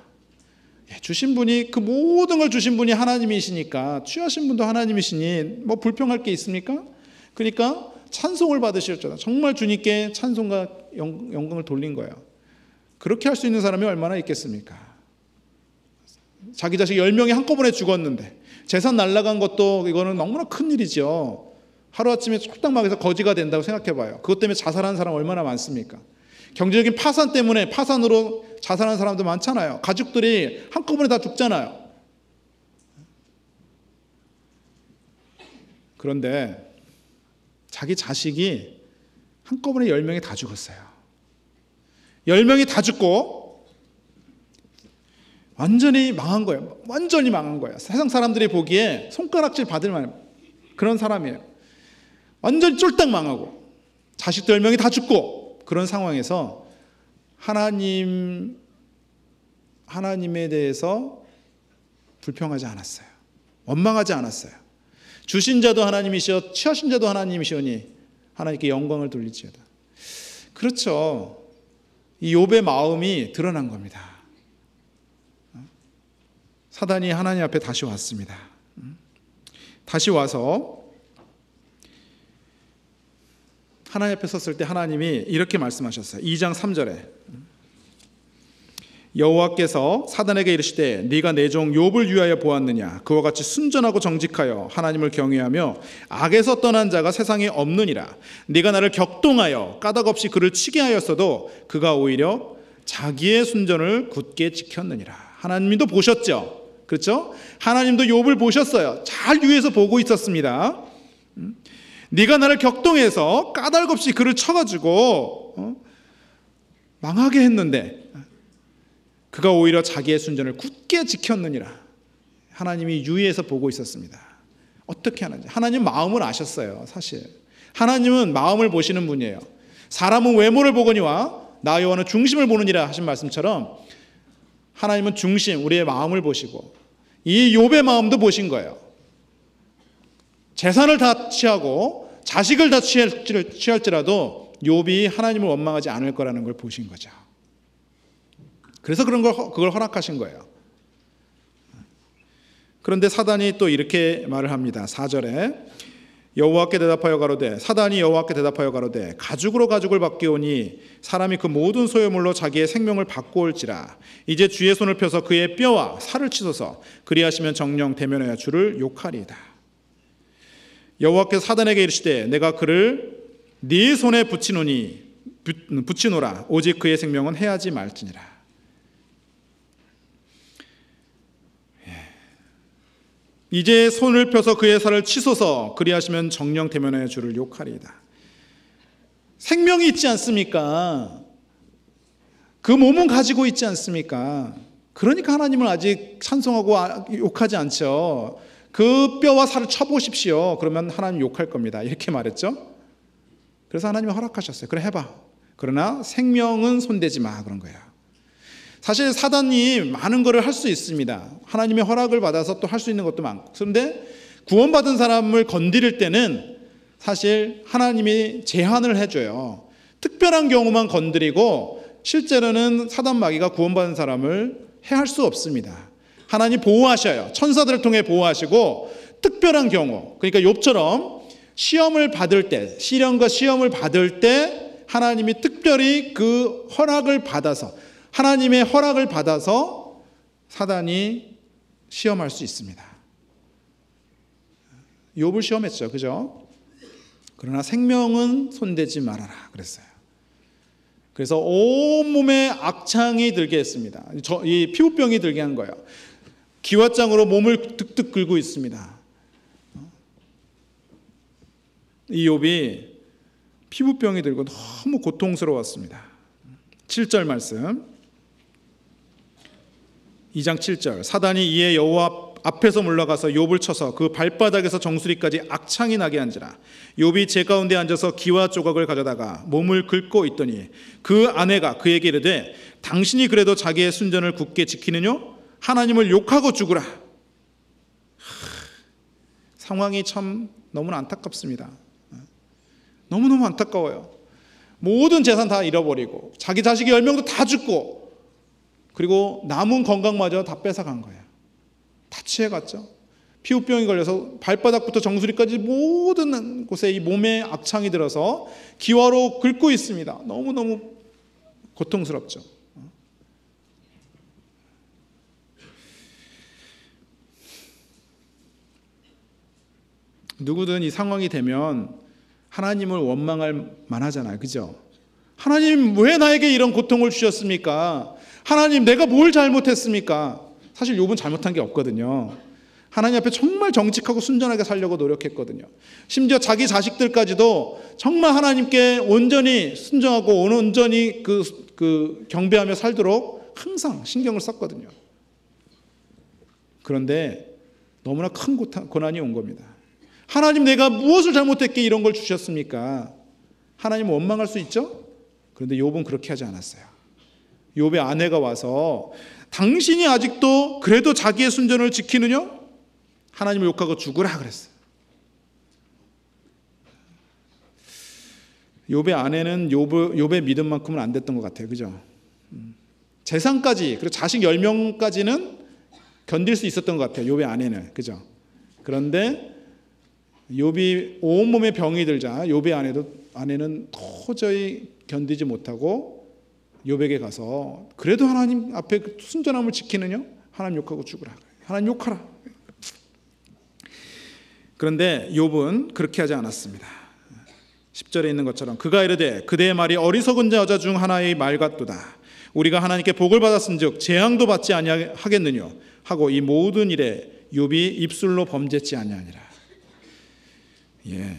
주신 분이 그 모든 걸 주신 분이 하나님이시니까 취하신 분도 하나님이시니 뭐 불평할 게 있습니까? 그러니까 찬송을 받으실지어다. 정말 주님께 찬송과 영광을 돌린 거예요. 그렇게 할 수 있는 사람이 얼마나 있겠습니까? 자기 자식 10명이 한꺼번에 죽었는데 재산 날라간 것도 이거는 너무나 큰 일이죠. 하루아침에 쫄딱 망해서 거지가 된다고 생각해봐요. 그것 때문에 자살하는 사람 얼마나 많습니까? 경제적인 파산 때문에 파산으로 자살하는 사람도 많잖아요. 가족들이 한꺼번에 다 죽잖아요. 그런데 자기 자식이 한꺼번에 10명이 다 죽었어요. 10명이 다 죽고 완전히 망한 거예요. 완전히 망한 거예요. 세상 사람들이 보기에 손가락질 받을 만한 그런 사람이에요. 완전히 쫄딱 망하고 자식들 10명이 다 죽고 그런 상황에서 하나님에 대해서 불평하지 않았어요. 원망하지 않았어요. 주신 자도 하나님이시오 취하신 자도 하나님이시오니 하나님께 영광을 돌릴지어다. 그렇죠. 이 욥의 마음이 드러난 겁니다. 사단이 하나님 앞에 다시 왔습니다. 다시 와서 하나님 앞에 섰을 때 하나님이 이렇게 말씀하셨어요. 2장 3절에 여호와께서 사단에게 이르시되 네가 내 종 욥을 위하여 보았느냐 그와 같이 순전하고 정직하여 하나님을 경외하며 악에서 떠난 자가 세상에 없느니라. 네가 나를 격동하여 까닭없이 그를 치게 하였어도 그가 오히려 자기의 순전을 굳게 지켰느니라. 하나님도 보셨죠. 그렇죠? 하나님도 욥을 보셨어요. 잘 위에서 보고 있었습니다. 네가 나를 격동해서 까닭없이 그를 쳐가지고 망하게 했는데 그가 오히려 자기의 순전을 굳게 지켰느니라. 하나님이 유의해서 보고 있었습니다. 어떻게 하는지. 하나님 마음을 아셨어요. 사실 하나님은 마음을 보시는 분이에요. 사람은 외모를 보거니와 나 여호와는 중심을 보느니라 하신 말씀처럼 하나님은 중심, 우리의 마음을 보시고 이 욥의 마음도 보신 거예요. 재산을 다 취하고 자식을 다 취할지라도 욥이 하나님을 원망하지 않을 거라는 걸 보신 거죠. 그래서 그걸 허락하신 거예요. 그런데 사단이 또 이렇게 말을 합니다. 4절에 여호와께 대답하여 가로되 사단이 여호와께 대답하여 가로되 가죽으로 가죽을 바뀌오니 사람이 그 모든 소유물로 자기의 생명을 바꾸올지라. 이제 주의 손을 펴서 그의 뼈와 살을 치소서. 그리하시면 정령 대면하여 주를 욕하리이다. 여호와께서 사단에게 이르시되 내가 그를 네 손에 붙이노라. 오직 그의 생명은 해하지 말지니라. 이제 손을 펴서 그의 살을 치소서. 그리하시면 정령 대면하여 주를 욕하리이다. 생명이 있지 않습니까? 그 몸은 가지고 있지 않습니까? 그러니까 하나님을 아직 찬송하고 욕하지 않죠. 그 뼈와 살을 쳐보십시오. 그러면 하나님 욕할 겁니다. 이렇게 말했죠. 그래서 하나님이 허락하셨어요. 그래 해봐. 그러나 생명은 손대지 마. 그런 거예요. 사실 사단이 많은 것을 할 수 있습니다. 하나님의 허락을 받아서 또 할 수 있는 것도 많고. 그런데 구원받은 사람을 건드릴 때는 사실 하나님이 제한을 해줘요. 특별한 경우만 건드리고 실제로는 사단 마귀가 구원받은 사람을 해할 수 없습니다. 하나님 보호하셔요. 천사들을 통해 보호하시고 특별한 경우, 그러니까 욥처럼 시험을 받을 때, 시련과 시험을 받을 때 하나님이 특별히 그 허락을 받아서, 하나님의 허락을 받아서 사단이 시험할 수 있습니다. 욥을 시험했죠. 그죠? 그러나 생명은 손대지 말아라 그랬어요. 그래서 온몸에 악창이 들게 했습니다. 이 피부병이 들게 한 거예요. 기왓장으로 몸을 득득 긁고 있습니다. 이 욥이 피부병이 들고 너무 고통스러웠습니다. 7절 말씀, 2장 7절. 사단이 이에 여호와 앞에서 물러가서 욥을 쳐서 그 발바닥에서 정수리까지 악창이 나게 한지라. 욥이 제 가운데 앉아서 기와 조각을 가져다가 몸을 긁고 있더니 그 아내가 그에게 이르되 당신이 그래도 자기의 순전을 굳게 지키느냐? 하나님을 욕하고 죽으라. 상황이 참 너무나 안타깝습니다. 너무너무 안타까워요. 모든 재산 다 잃어버리고 자기 자식이 10명도 다 죽고 그리고 남은 건강마저 다 뺏어간 거예요. 다 취해갔죠. 피부병이 걸려서 발바닥부터 정수리까지 모든 곳에 이 몸에 악창이 들어서 기와로 긁고 있습니다. 너무너무 고통스럽죠. 누구든 이 상황이 되면 하나님을 원망할 만하잖아요. 그죠? 하나님 왜 나에게 이런 고통을 주셨습니까? 하나님 내가 뭘 잘못했습니까? 사실 욥은 잘못한 게 없거든요. 하나님 앞에 정말 정직하고 순전하게 살려고 노력했거든요. 심지어 자기 자식들까지도 정말 하나님께 온전히 순종하고 온전히 경배하며 살도록 항상 신경을 썼거든요. 그런데 너무나 큰 고난이 온 겁니다. 하나님 내가 무엇을 잘못했기에 이런 걸 주셨습니까? 하나님 원망할 수 있죠? 그런데 욥은 그렇게 하지 않았어요. 욥의 아내가 와서 당신이 아직도 그래도 자기의 순전을 지키느냐? 하나님을 욕하고 죽으라 그랬어요. 욥의 아내는 욥의 믿음만큼은 안 됐던 것 같아요. 그죠? 재산까지, 그리고 자식 10명까지는 견딜 수 있었던 것 같아요. 욥의 아내는. 그죠? 그런데 욥이 온몸에 병이 들자 욥의 아내는 도저히 견디지 못하고 욥에게 가서 그래도 하나님 앞에 순전함을 지키느냐? 하나님 욕하고 죽으라. 하나님 욕하라. 그런데 욥은 그렇게 하지 않았습니다. 10절에 있는 것처럼 그가 이르되 그대의 말이 어리석은 여자 중 하나의 말 같도다. 우리가 하나님께 복을 받았은즉 재앙도 받지 아니하겠느냐 하고 이 모든 일에 욥이 입술로 범죄치 아니하니라. 예.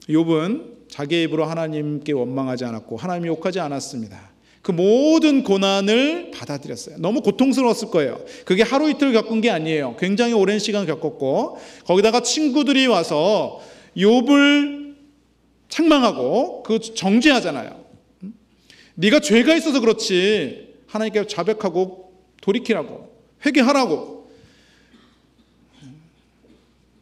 욥은 자기의 입으로 하나님께 원망하지 않았고 하나님 욕하지 않았습니다. 그 모든 고난을 받아들였어요. 너무 고통스러웠을 거예요. 그게 하루 이틀 겪은 게 아니에요. 굉장히 오랜 시간 겪었고, 거기다가 친구들이 와서 욥을 책망하고 그 정죄하잖아요. 네가 죄가 있어서 그렇지, 하나님께 자백하고 돌이키라고, 회개하라고.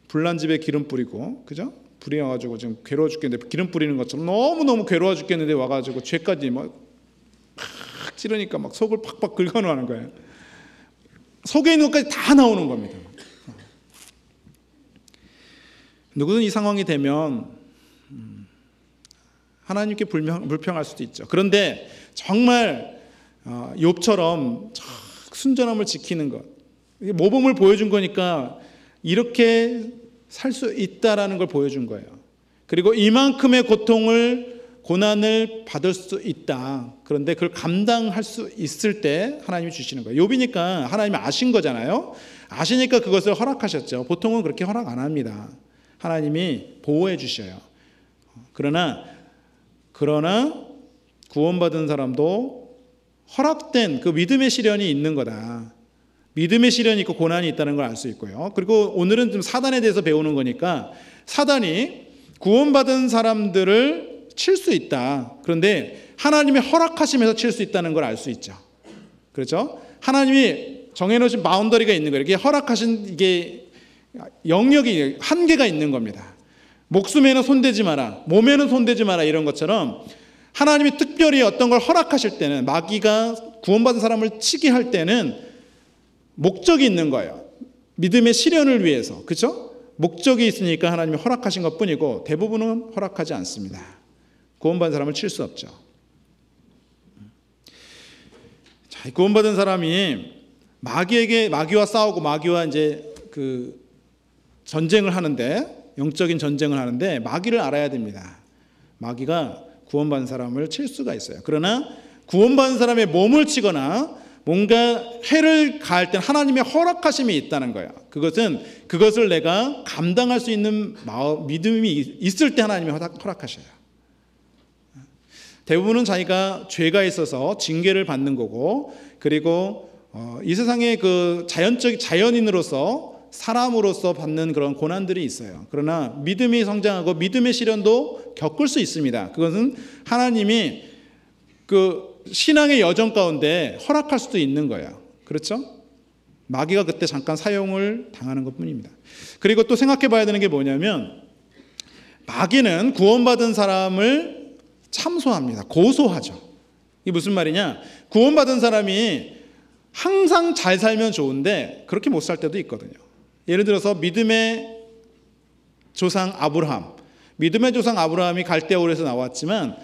불난 집에 기름 뿌리고, 그죠? 불이 와가지고 지금 괴로워 죽겠는데, 기름 뿌리는 것처럼 너무너무 괴로워 죽겠는데 와가지고 죄까지 막 찌르니까 막 속을 팍팍 긁어놓는 거예요. 속에 있는 것까지 다 나오는 겁니다. 누구든 이 상황이 되면 하나님께 불평할 수도 있죠. 그런데 정말 욥처럼 순전함을 지키는 것, 모범을 보여준 거니까 이렇게 살 수 있다라는 걸 보여준 거예요. 그리고 이만큼의 고난을 받을 수 있다. 그런데 그걸 감당할 수 있을 때 하나님이 주시는 거예요. 욥이니까 하나님이 아신 거잖아요. 아시니까 그것을 허락하셨죠. 보통은 그렇게 허락 안 합니다. 하나님이 보호해 주셔요. 그러나 구원받은 사람도 허락된 그 믿음의 시련이 있는 거다. 믿음의 시련이 있고 고난이 있다는 걸 알 수 있고요. 그리고 오늘은 좀 사단에 대해서 배우는 거니까, 사단이 구원받은 사람들을 칠 수 있다. 그런데 하나님이 허락하시면서 칠 수 있다는 걸 알 수 있죠. 그렇죠? 하나님이 정해놓으신 바운더리가 있는 거예요. 이게 허락하신, 이게 영역이, 한계가 있는 겁니다. 목숨에는 손대지 마라, 몸에는 손대지 마라, 이런 것처럼 하나님이 특별히 어떤 걸 허락하실 때는, 마귀가 구원받은 사람을 치게 할 때는 목적이 있는 거예요. 믿음의 시련을 위해서. 그렇죠? 목적이 있으니까 하나님이 허락하신 것뿐이고, 대부분은 허락하지 않습니다. 구원받은 사람을 칠 수 없죠. 자, 구원받은 사람이 마귀와 싸우고, 마귀와 이제 그 전쟁을 하는데, 영적인 전쟁을 하는데, 마귀를 알아야 됩니다. 마귀가 구원받은 사람을 칠 수가 있어요. 그러나 구원받은 사람의 몸을 치거나 뭔가 해를 가할 때는 하나님의 허락하심이 있다는 거예요. 그것을 내가 감당할 수 있는 믿음이 있을 때 하나님이 허락하셔요. 대부분은 자기가 죄가 있어서 징계를 받는 거고, 그리고 이 세상의 그 자연인으로서, 사람으로서 받는 그런 고난들이 있어요. 그러나 믿음이 성장하고 믿음의 시련도 겪을 수 있습니다. 그것은 하나님이 그 신앙의 여정 가운데 허락할 수도 있는 거예요. 그렇죠? 마귀가 그때 잠깐 사용을 당하는 것뿐입니다. 그리고 또 생각해 봐야 되는 게 뭐냐면, 마귀는 구원받은 사람을 참소합니다. 고소하죠. 이게 무슨 말이냐? 구원받은 사람이 항상 잘 살면 좋은데 그렇게 못 살 때도 있거든요. 예를 들어서 믿음의 조상 아브라함이 갈대아울에서 나왔지만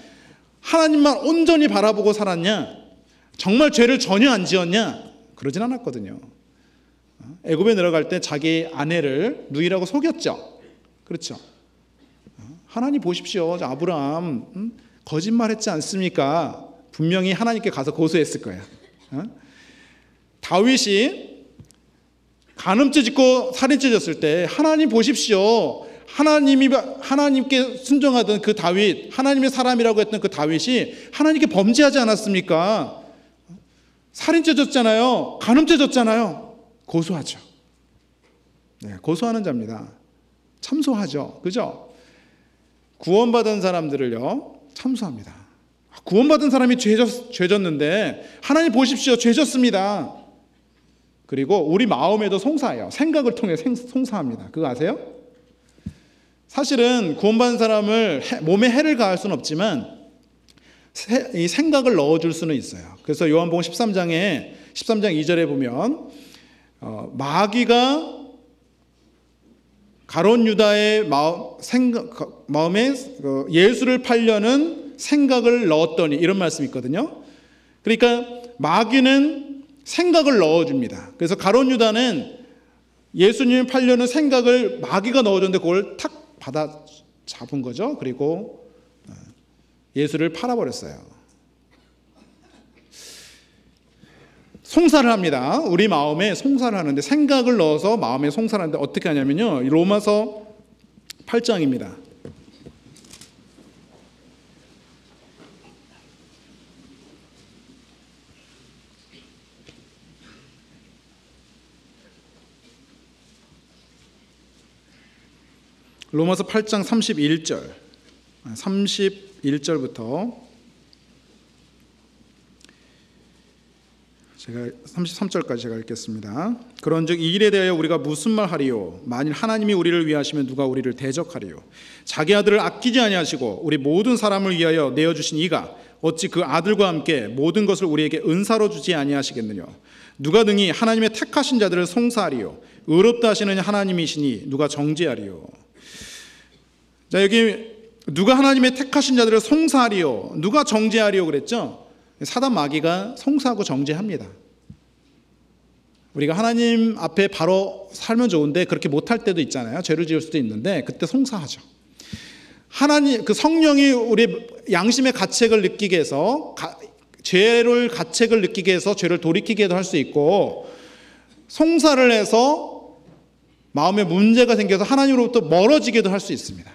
하나님만 온전히 바라보고 살았냐? 정말 죄를 전혀 안 지었냐? 그러진 않았거든요. 애굽에 내려갈 때 자기 아내를 누이라고 속였죠. 그렇죠? 하나님 보십시오, 아브라함 거짓말했지 않습니까? 분명히 하나님께 가서 고소했을 거야. 다윗이 간음죄 짓고 살인죄 졌을 때 하나님 보십시오, 하나님께 순종하던 그 다윗, 하나님의 사람이라고 했던 그 다윗이 하나님께 범죄하지 않았습니까? 살인죄 졌잖아요. 간음죄 졌잖아요. 고소하죠. 네, 고소하는 자입니다. 참소하죠. 그죠? 구원받은 사람들을요, 참소합니다. 구원받은 사람이 죄 졌는데 하나님 보십시오, 죄 졌습니다. 그리고 우리 마음에도 송사해요. 생각을 통해 송사합니다. 그거 아세요? 사실은 구원받은 사람을 몸에 해를 가할 수는 없지만 이 생각을 넣어줄 수는 있어요. 그래서 요한복음 13장 2절에 보면 마귀가 가룟 유다의 마음에 예수를 팔려는 생각을 넣었더니, 이런 말씀이 있거든요. 그러니까 마귀는 생각을 넣어줍니다. 그래서 가룟 유다는 예수님을 팔려는 생각을 마귀가 넣어줬는데 그걸 탁 받아 잡은 거죠. 그리고 예수를 팔아버렸어요. 송사를 합니다. 우리 마음에 송사를 하는데, 생각을 넣어서 마음에 송사를 하는데 어떻게 하냐면요, 로마서 8장입니다. 로마서 8장 31절부터 제가 33절까지 제가 읽겠습니다. 그런즉 이 일에 대하여 우리가 무슨 말하리요? 만일 하나님이 우리를 위하시면 누가 우리를 대적하리요? 자기 아들을 아끼지 아니하시고 우리 모든 사람을 위하여 내어주신 이가 어찌 그 아들과 함께 모든 것을 우리에게 은사로 주지 아니하시겠느냐? 누가 능히 하나님의 택하신 자들을 송사하리요? 의롭다 하시는 하나님이시니 누가 정죄하리요? 자, 여기 누가 하나님의 택하신 자들을 송사하리요? 누가 정죄하리요? 그랬죠? 사단 마귀가 송사하고 정죄합니다. 우리가 하나님 앞에 바로 살면 좋은데 그렇게 못할 때도 있잖아요. 죄를 지을 수도 있는데 그때 송사하죠. 하나님, 그 성령이 우리 양심의 가책을 느끼게 해서 죄를 가책을 느끼게 해서 죄를 돌이키게도 할 수 있고, 송사를 해서 마음에 문제가 생겨서 하나님으로부터 멀어지게도 할 수 있습니다.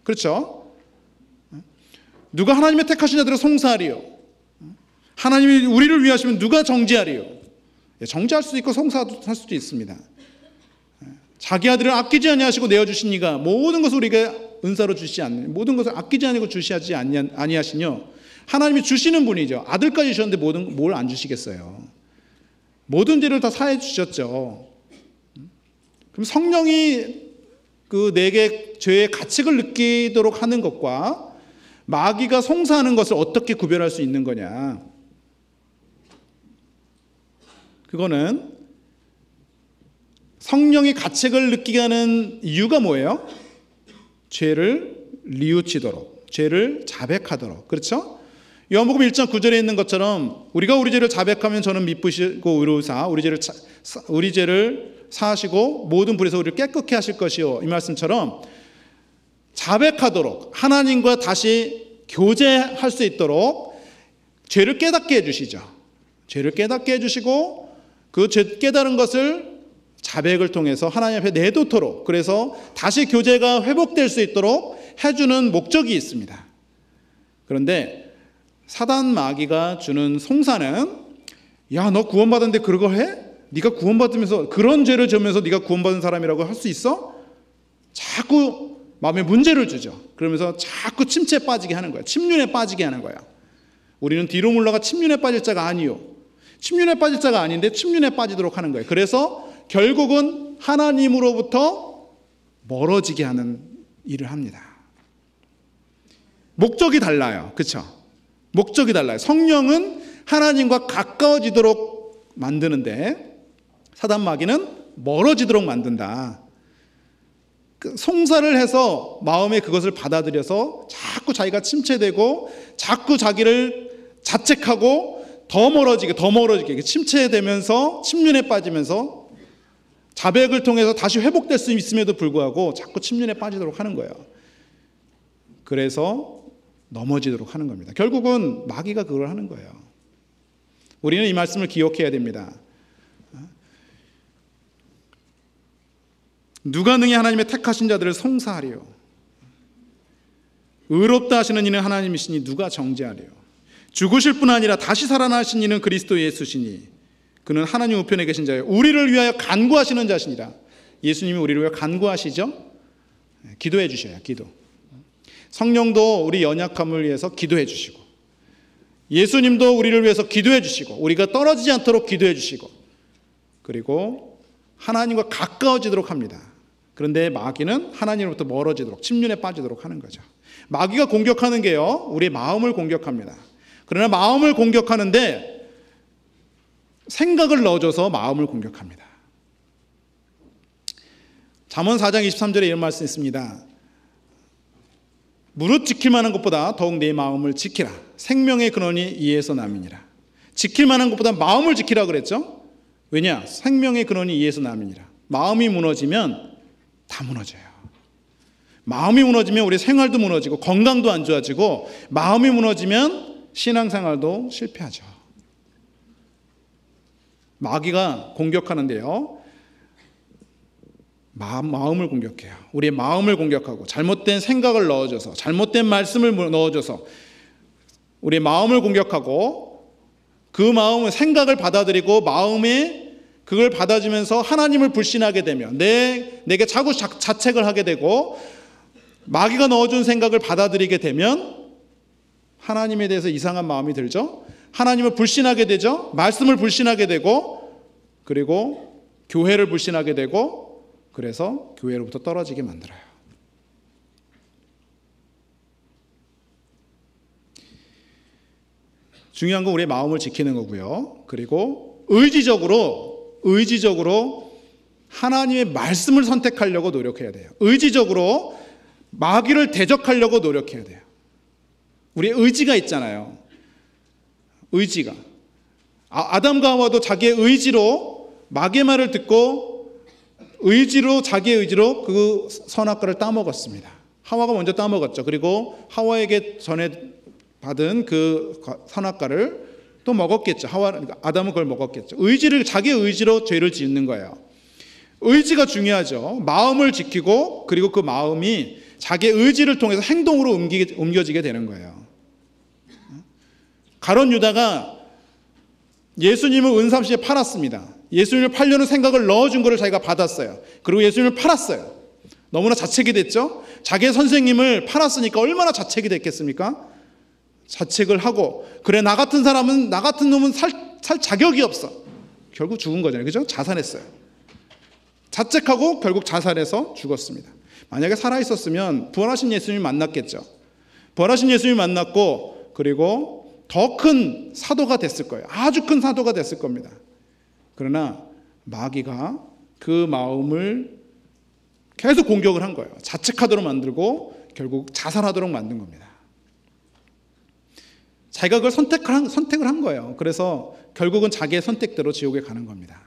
그렇죠? 누가 하나님의 택하신 자들을 송사하리요? 하나님이 우리를 위하시면 누가 정죄하리요? 정죄할 수도 있고 송사할 수도 있습니다. 자기 아들을 아끼지 아니하시고 내어주신 이가 모든 것을 우리가 은사로 주시지 않느냐, 모든 것을 아끼지 아니고 주시하지 아니하시뇨? 하나님이 주시는 분이죠. 아들까지 주셨는데 뭘 안 주시겠어요? 모든 죄를 다 사해 주셨죠. 그럼 성령이 내게 죄의 가책을 느끼도록 하는 것과 마귀가 송사하는 것을 어떻게 구별할 수 있는 거냐? 그거는 성령이 가책을 느끼게 하는 이유가 뭐예요? 죄를 뉘우치도록, 죄를 자백하도록. 그렇죠? 요한복음 1장 9절에 있는 것처럼 우리가 우리 죄를 자백하면 저는 미쁘시고 의로우사 우리 죄를 사하시고 모든 불에서 우리를 깨끗게 하실 것이요. 이 말씀처럼 자백하도록, 하나님과 다시 교제할 수 있도록 죄를 깨닫게 해주시죠. 죄를 깨닫게 해주시고 그 죄 깨달은 것을 자백을 통해서 하나님 앞에 내놓도록, 그래서 다시 교제가 회복될 수 있도록 해주는 목적이 있습니다. 그런데 사단 마귀가 주는 송사는, 야, 너 구원받았는데 그런 거 해? 네가 구원받으면서 그런 죄를 지으면서 네가 구원받은 사람이라고 할 수 있어? 자꾸 마음에 문제를 주죠. 그러면서 자꾸 침체에 빠지게 하는 거야. 침륜에 빠지게 하는 거야. 우리는 뒤로 물러가 침륜에 빠질 자가 아니요. 침륜에 빠질 자가 아닌데 침륜에 빠지도록 하는 거예요. 그래서 결국은 하나님으로부터 멀어지게 하는 일을 합니다. 목적이 달라요. 그렇죠? 목적이 달라요. 성령은 하나님과 가까워지도록 만드는데 사단 마귀는 멀어지도록 만든다. 송사를 해서 마음에 그것을 받아들여서 자꾸 자기가 침체되고 자꾸 자기를 자책하고 더 멀어지게 침체되면서 침륜에 빠지면서 자백을 통해서 다시 회복될 수 있음에도 불구하고 자꾸 침륜에 빠지도록 하는 거예요. 그래서 넘어지도록 하는 겁니다. 결국은 마귀가 그걸 하는 거예요. 우리는 이 말씀을 기억해야 됩니다. 누가 능히 하나님의 택하신 자들을 송사하리요? 의롭다 하시는 이는 하나님이시니 누가 정죄하리요? 죽으실 뿐 아니라 다시 살아나신 이는 그리스도 예수시니 그는 하나님 우편에 계신 자예요. 우리를 위하여 간구하시는 자시니라. 예수님이 우리를 위하여 간구하시죠? 기도해 주셔요. 기도. 성령도 우리 연약함을 위해서 기도해 주시고, 예수님도 우리를 위해서 기도해 주시고, 우리가 떨어지지 않도록 기도해 주시고, 그리고 하나님과 가까워지도록 합니다. 그런데 마귀는 하나님으로부터 멀어지도록, 침륜에 빠지도록 하는 거죠. 마귀가 공격하는 게요, 우리의 마음을 공격합니다. 그러나 마음을 공격하는데 생각을 넣어줘서 마음을 공격합니다. 잠언 4장 23절에 이런 말씀이 있습니다. 무릇 지킬 만한 것보다 더욱 내 마음을 지키라. 생명의 근원이 이에서 남이니라. 지킬 만한 것보다 마음을 지키라 그랬죠? 왜냐? 생명의 근원이 이에서 남이니라. 마음이 무너지면 다 무너져요. 마음이 무너지면 우리 생활도 무너지고 건강도 안 좋아지고, 마음이 무너지면 신앙생활도 실패하죠. 마귀가 공격하는데요, 마음을 공격해요. 우리의 마음을 공격하고 잘못된 생각을 넣어줘서, 잘못된 말씀을 넣어줘서 우리의 마음을 공격하고, 그 마음의 생각을 받아들이고 마음에 그걸 받아주면서 하나님을 불신하게 되면 내게 자꾸 자책을 하게 되고 마귀가 넣어준 생각을 받아들이게 되면 하나님에 대해서 이상한 마음이 들죠. 하나님을 불신하게 되죠. 말씀을 불신하게 되고 그리고 교회를 불신하게 되고 그래서 교회로부터 떨어지게 만들어요. 중요한 건 우리의 마음을 지키는 거고요. 그리고 의지적으로 하나님의 말씀을 선택하려고 노력해야 돼요. 의지적으로 마귀를 대적하려고 노력해야 돼요. 우리의 의지가 있잖아요. 의지가. 아담과 하와도 자기의 의지로 마귀의 말을 듣고 자기의 의지로 그 선악과를 따먹었습니다. 하와가 먼저 따먹었죠. 그리고 하와에게 전에 받은 그 선악과를 또 먹었겠죠. 아담은 그걸 먹었겠죠. 자기의 의지로 죄를 짓는 거예요. 의지가 중요하죠. 마음을 지키고 그리고 그 마음이 자기의 의지를 통해서 행동으로 옮겨지게 되는 거예요. 가룟 유다가 예수님을 은삼시에 팔았습니다. 예수님을 팔려는 생각을 넣어준 것을 자기가 받았어요. 그리고 예수님을 팔았어요. 너무나 자책이 됐죠. 자기의 선생님을 팔았으니까 얼마나 자책이 됐겠습니까? 자책을 하고 그래 나 같은 놈은 살 자격이 없어. 결국 죽은 거잖아요. 그죠? 자살했어요. 자책하고 결국 자살해서 죽었습니다. 만약에 살아있었으면 부활하신 예수님을 만났겠죠. 부활하신 예수님을 만났고 그리고 더 큰 사도가 됐을 거예요. 아주 큰 사도가 됐을 겁니다. 그러나 마귀가 그 마음을 계속 공격을 한 거예요. 자책하도록 만들고 결국 자살하도록 만든 겁니다. 자기가 그걸 선택을 한 거예요. 그래서 결국은 자기의 선택대로 지옥에 가는 겁니다.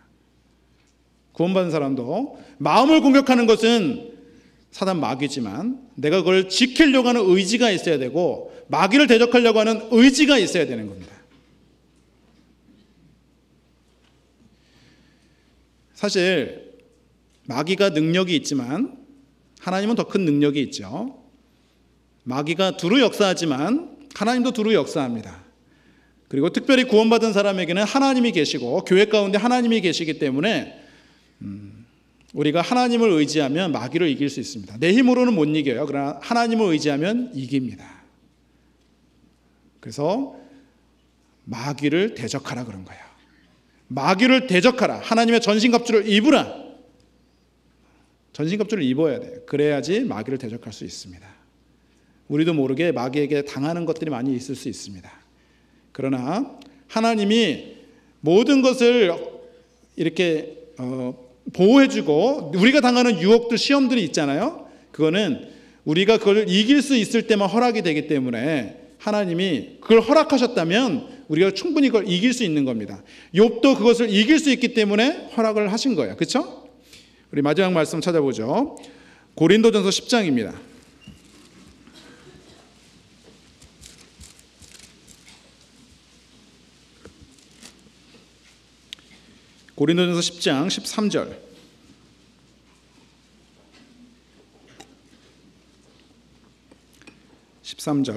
구원받은 사람도 마음을 공격하는 것은 사단 마귀지만 내가 그걸 지키려고 하는 의지가 있어야 되고 마귀를 대적하려고 하는 의지가 있어야 되는 겁니다. 사실 마귀가 능력이 있지만 하나님은 더 큰 능력이 있죠. 마귀가 두루 역사하지만 하나님도 두루 역사합니다. 그리고 특별히 구원받은 사람에게는 하나님이 계시고 교회 가운데 하나님이 계시기 때문에 우리가 하나님을 의지하면 마귀를 이길 수 있습니다. 내 힘으로는 못 이겨요. 그러나 하나님을 의지하면 이깁니다. 그래서 마귀를 대적하라 그런 거예요. 마귀를 대적하라. 하나님의 전신갑주를 입으라. 전신갑주를 입어야 돼요. 그래야지 마귀를 대적할 수 있습니다. 우리도 모르게 마귀에게 당하는 것들이 많이 있을 수 있습니다. 그러나 하나님이 모든 것을 이렇게 보호해주고 우리가 당하는 유혹들, 시험들이 있잖아요. 그거는 우리가 그걸 이길 수 있을 때만 허락이 되기 때문에 하나님이 그걸 허락하셨다면 우리가 충분히 그걸 이길 수 있는 겁니다. 욥도 그것을 이길 수 있기 때문에 허락을 하신 거예요. 그렇죠? 우리 마지막 말씀 찾아보죠. 고린도전서 10장입니다. 고린도전서 10장 13절.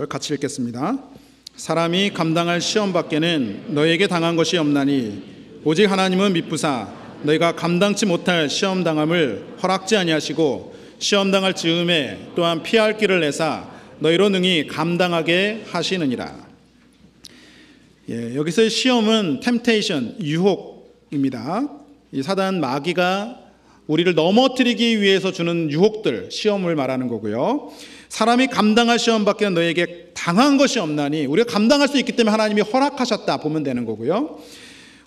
같이 읽겠습니다. 사람이 감당할 시험 밖에는 너에게 당한 것이 없나니 오직 하나님은 미쁘사 너희가 감당치 못할 시험 당함을 허락지 아니하시고 시험 당할 즈음에 또한 피할 길을 내사 너희로 능히 감당하게 하시느니라. 여기서의 시험은 템테이션, 유혹입니다. 이 사단 마귀가 우리를 넘어뜨리기 위해서 주는 유혹들, 시험을 말하는 거고요. 사람이 감당할 시험밖에 너에게 당한 것이 없나니 우리가 감당할 수 있기 때문에 하나님이 허락하셨다 보면 되는 거고요.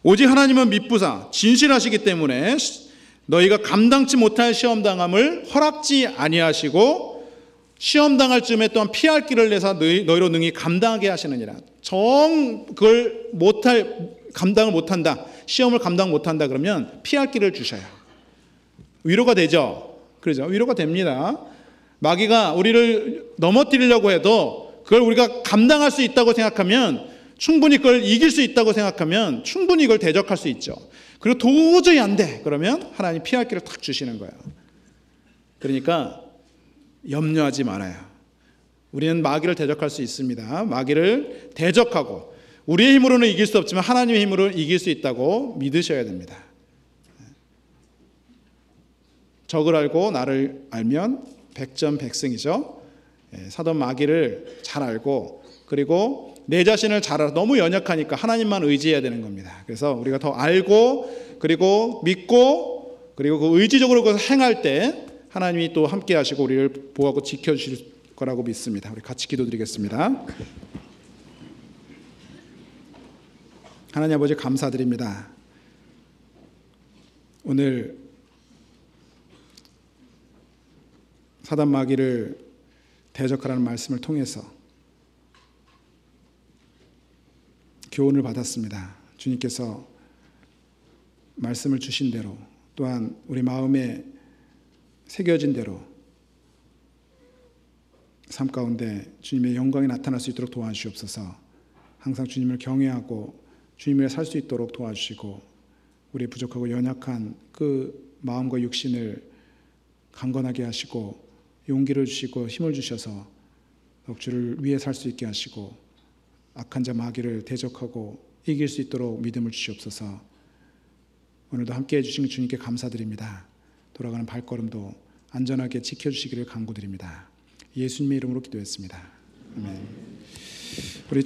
오직 하나님은 미쁘사 진실하시기 때문에 너희가 감당치 못할 시험 당함을 허락지 아니하시고 시험 당할 즈음에 또한 피할 길을 내사 너희로 능히 감당하게 하시느니라. 그걸 감당을 못한다, 시험을 감당 못한다 그러면 피할 길을 주셔요. 위로가 되죠. 그렇죠? 위로가 됩니다. 마귀가 우리를 넘어뜨리려고 해도 그걸 우리가 감당할 수 있다고 생각하면, 충분히 그걸 이길 수 있다고 생각하면 충분히 이걸 대적할 수 있죠. 그리고 도저히 안 돼 그러면 하나님 피할 길을 탁 주시는 거예요. 그러니까 염려하지 말아요. 우리는 마귀를 대적할 수 있습니다. 마귀를 대적하고 우리의 힘으로는 이길 수 없지만 하나님의 힘으로 이길 수 있다고 믿으셔야 됩니다. 적을 알고 나를 알면 백전백승이죠. 사돈 마귀를 잘 알고 그리고 내 자신을 잘 알아. 너무 연약하니까 하나님만 의지해야 되는 겁니다. 그래서 우리가 더 알고 그리고 믿고 그리고 그 의지적으로 그것을 행할 때 하나님이 또 함께 하시고 우리를 보호하고 지켜주실 거라고 믿습니다. 우리 같이 기도드리겠습니다. 하나님 아버지 감사드립니다. 오늘 사단 마귀를 대적하라는 말씀을 통해서 교훈을 받았습니다. 주님께서 말씀을 주신 대로 또한 우리 마음에 새겨진 대로 삶 가운데 주님의 영광이 나타날 수 있도록 도와주시옵소서. 항상 주님을 경외하고 주님을 살 수 있도록 도와주시고 우리 부족하고 연약한 그 마음과 육신을 강건하게 하시고 용기를 주시고 힘을 주셔서 주를 위해 살 수 있게 하시고 악한 자 마귀를 대적하고 이길 수 있도록 믿음을 주시옵소서. 오늘도 함께해 주신 주님께 감사드립니다. 돌아가는 발걸음도 안전하게 지켜주시기를 간구드립니다. 예수님의 이름으로 기도했습니다. 아멘. 우리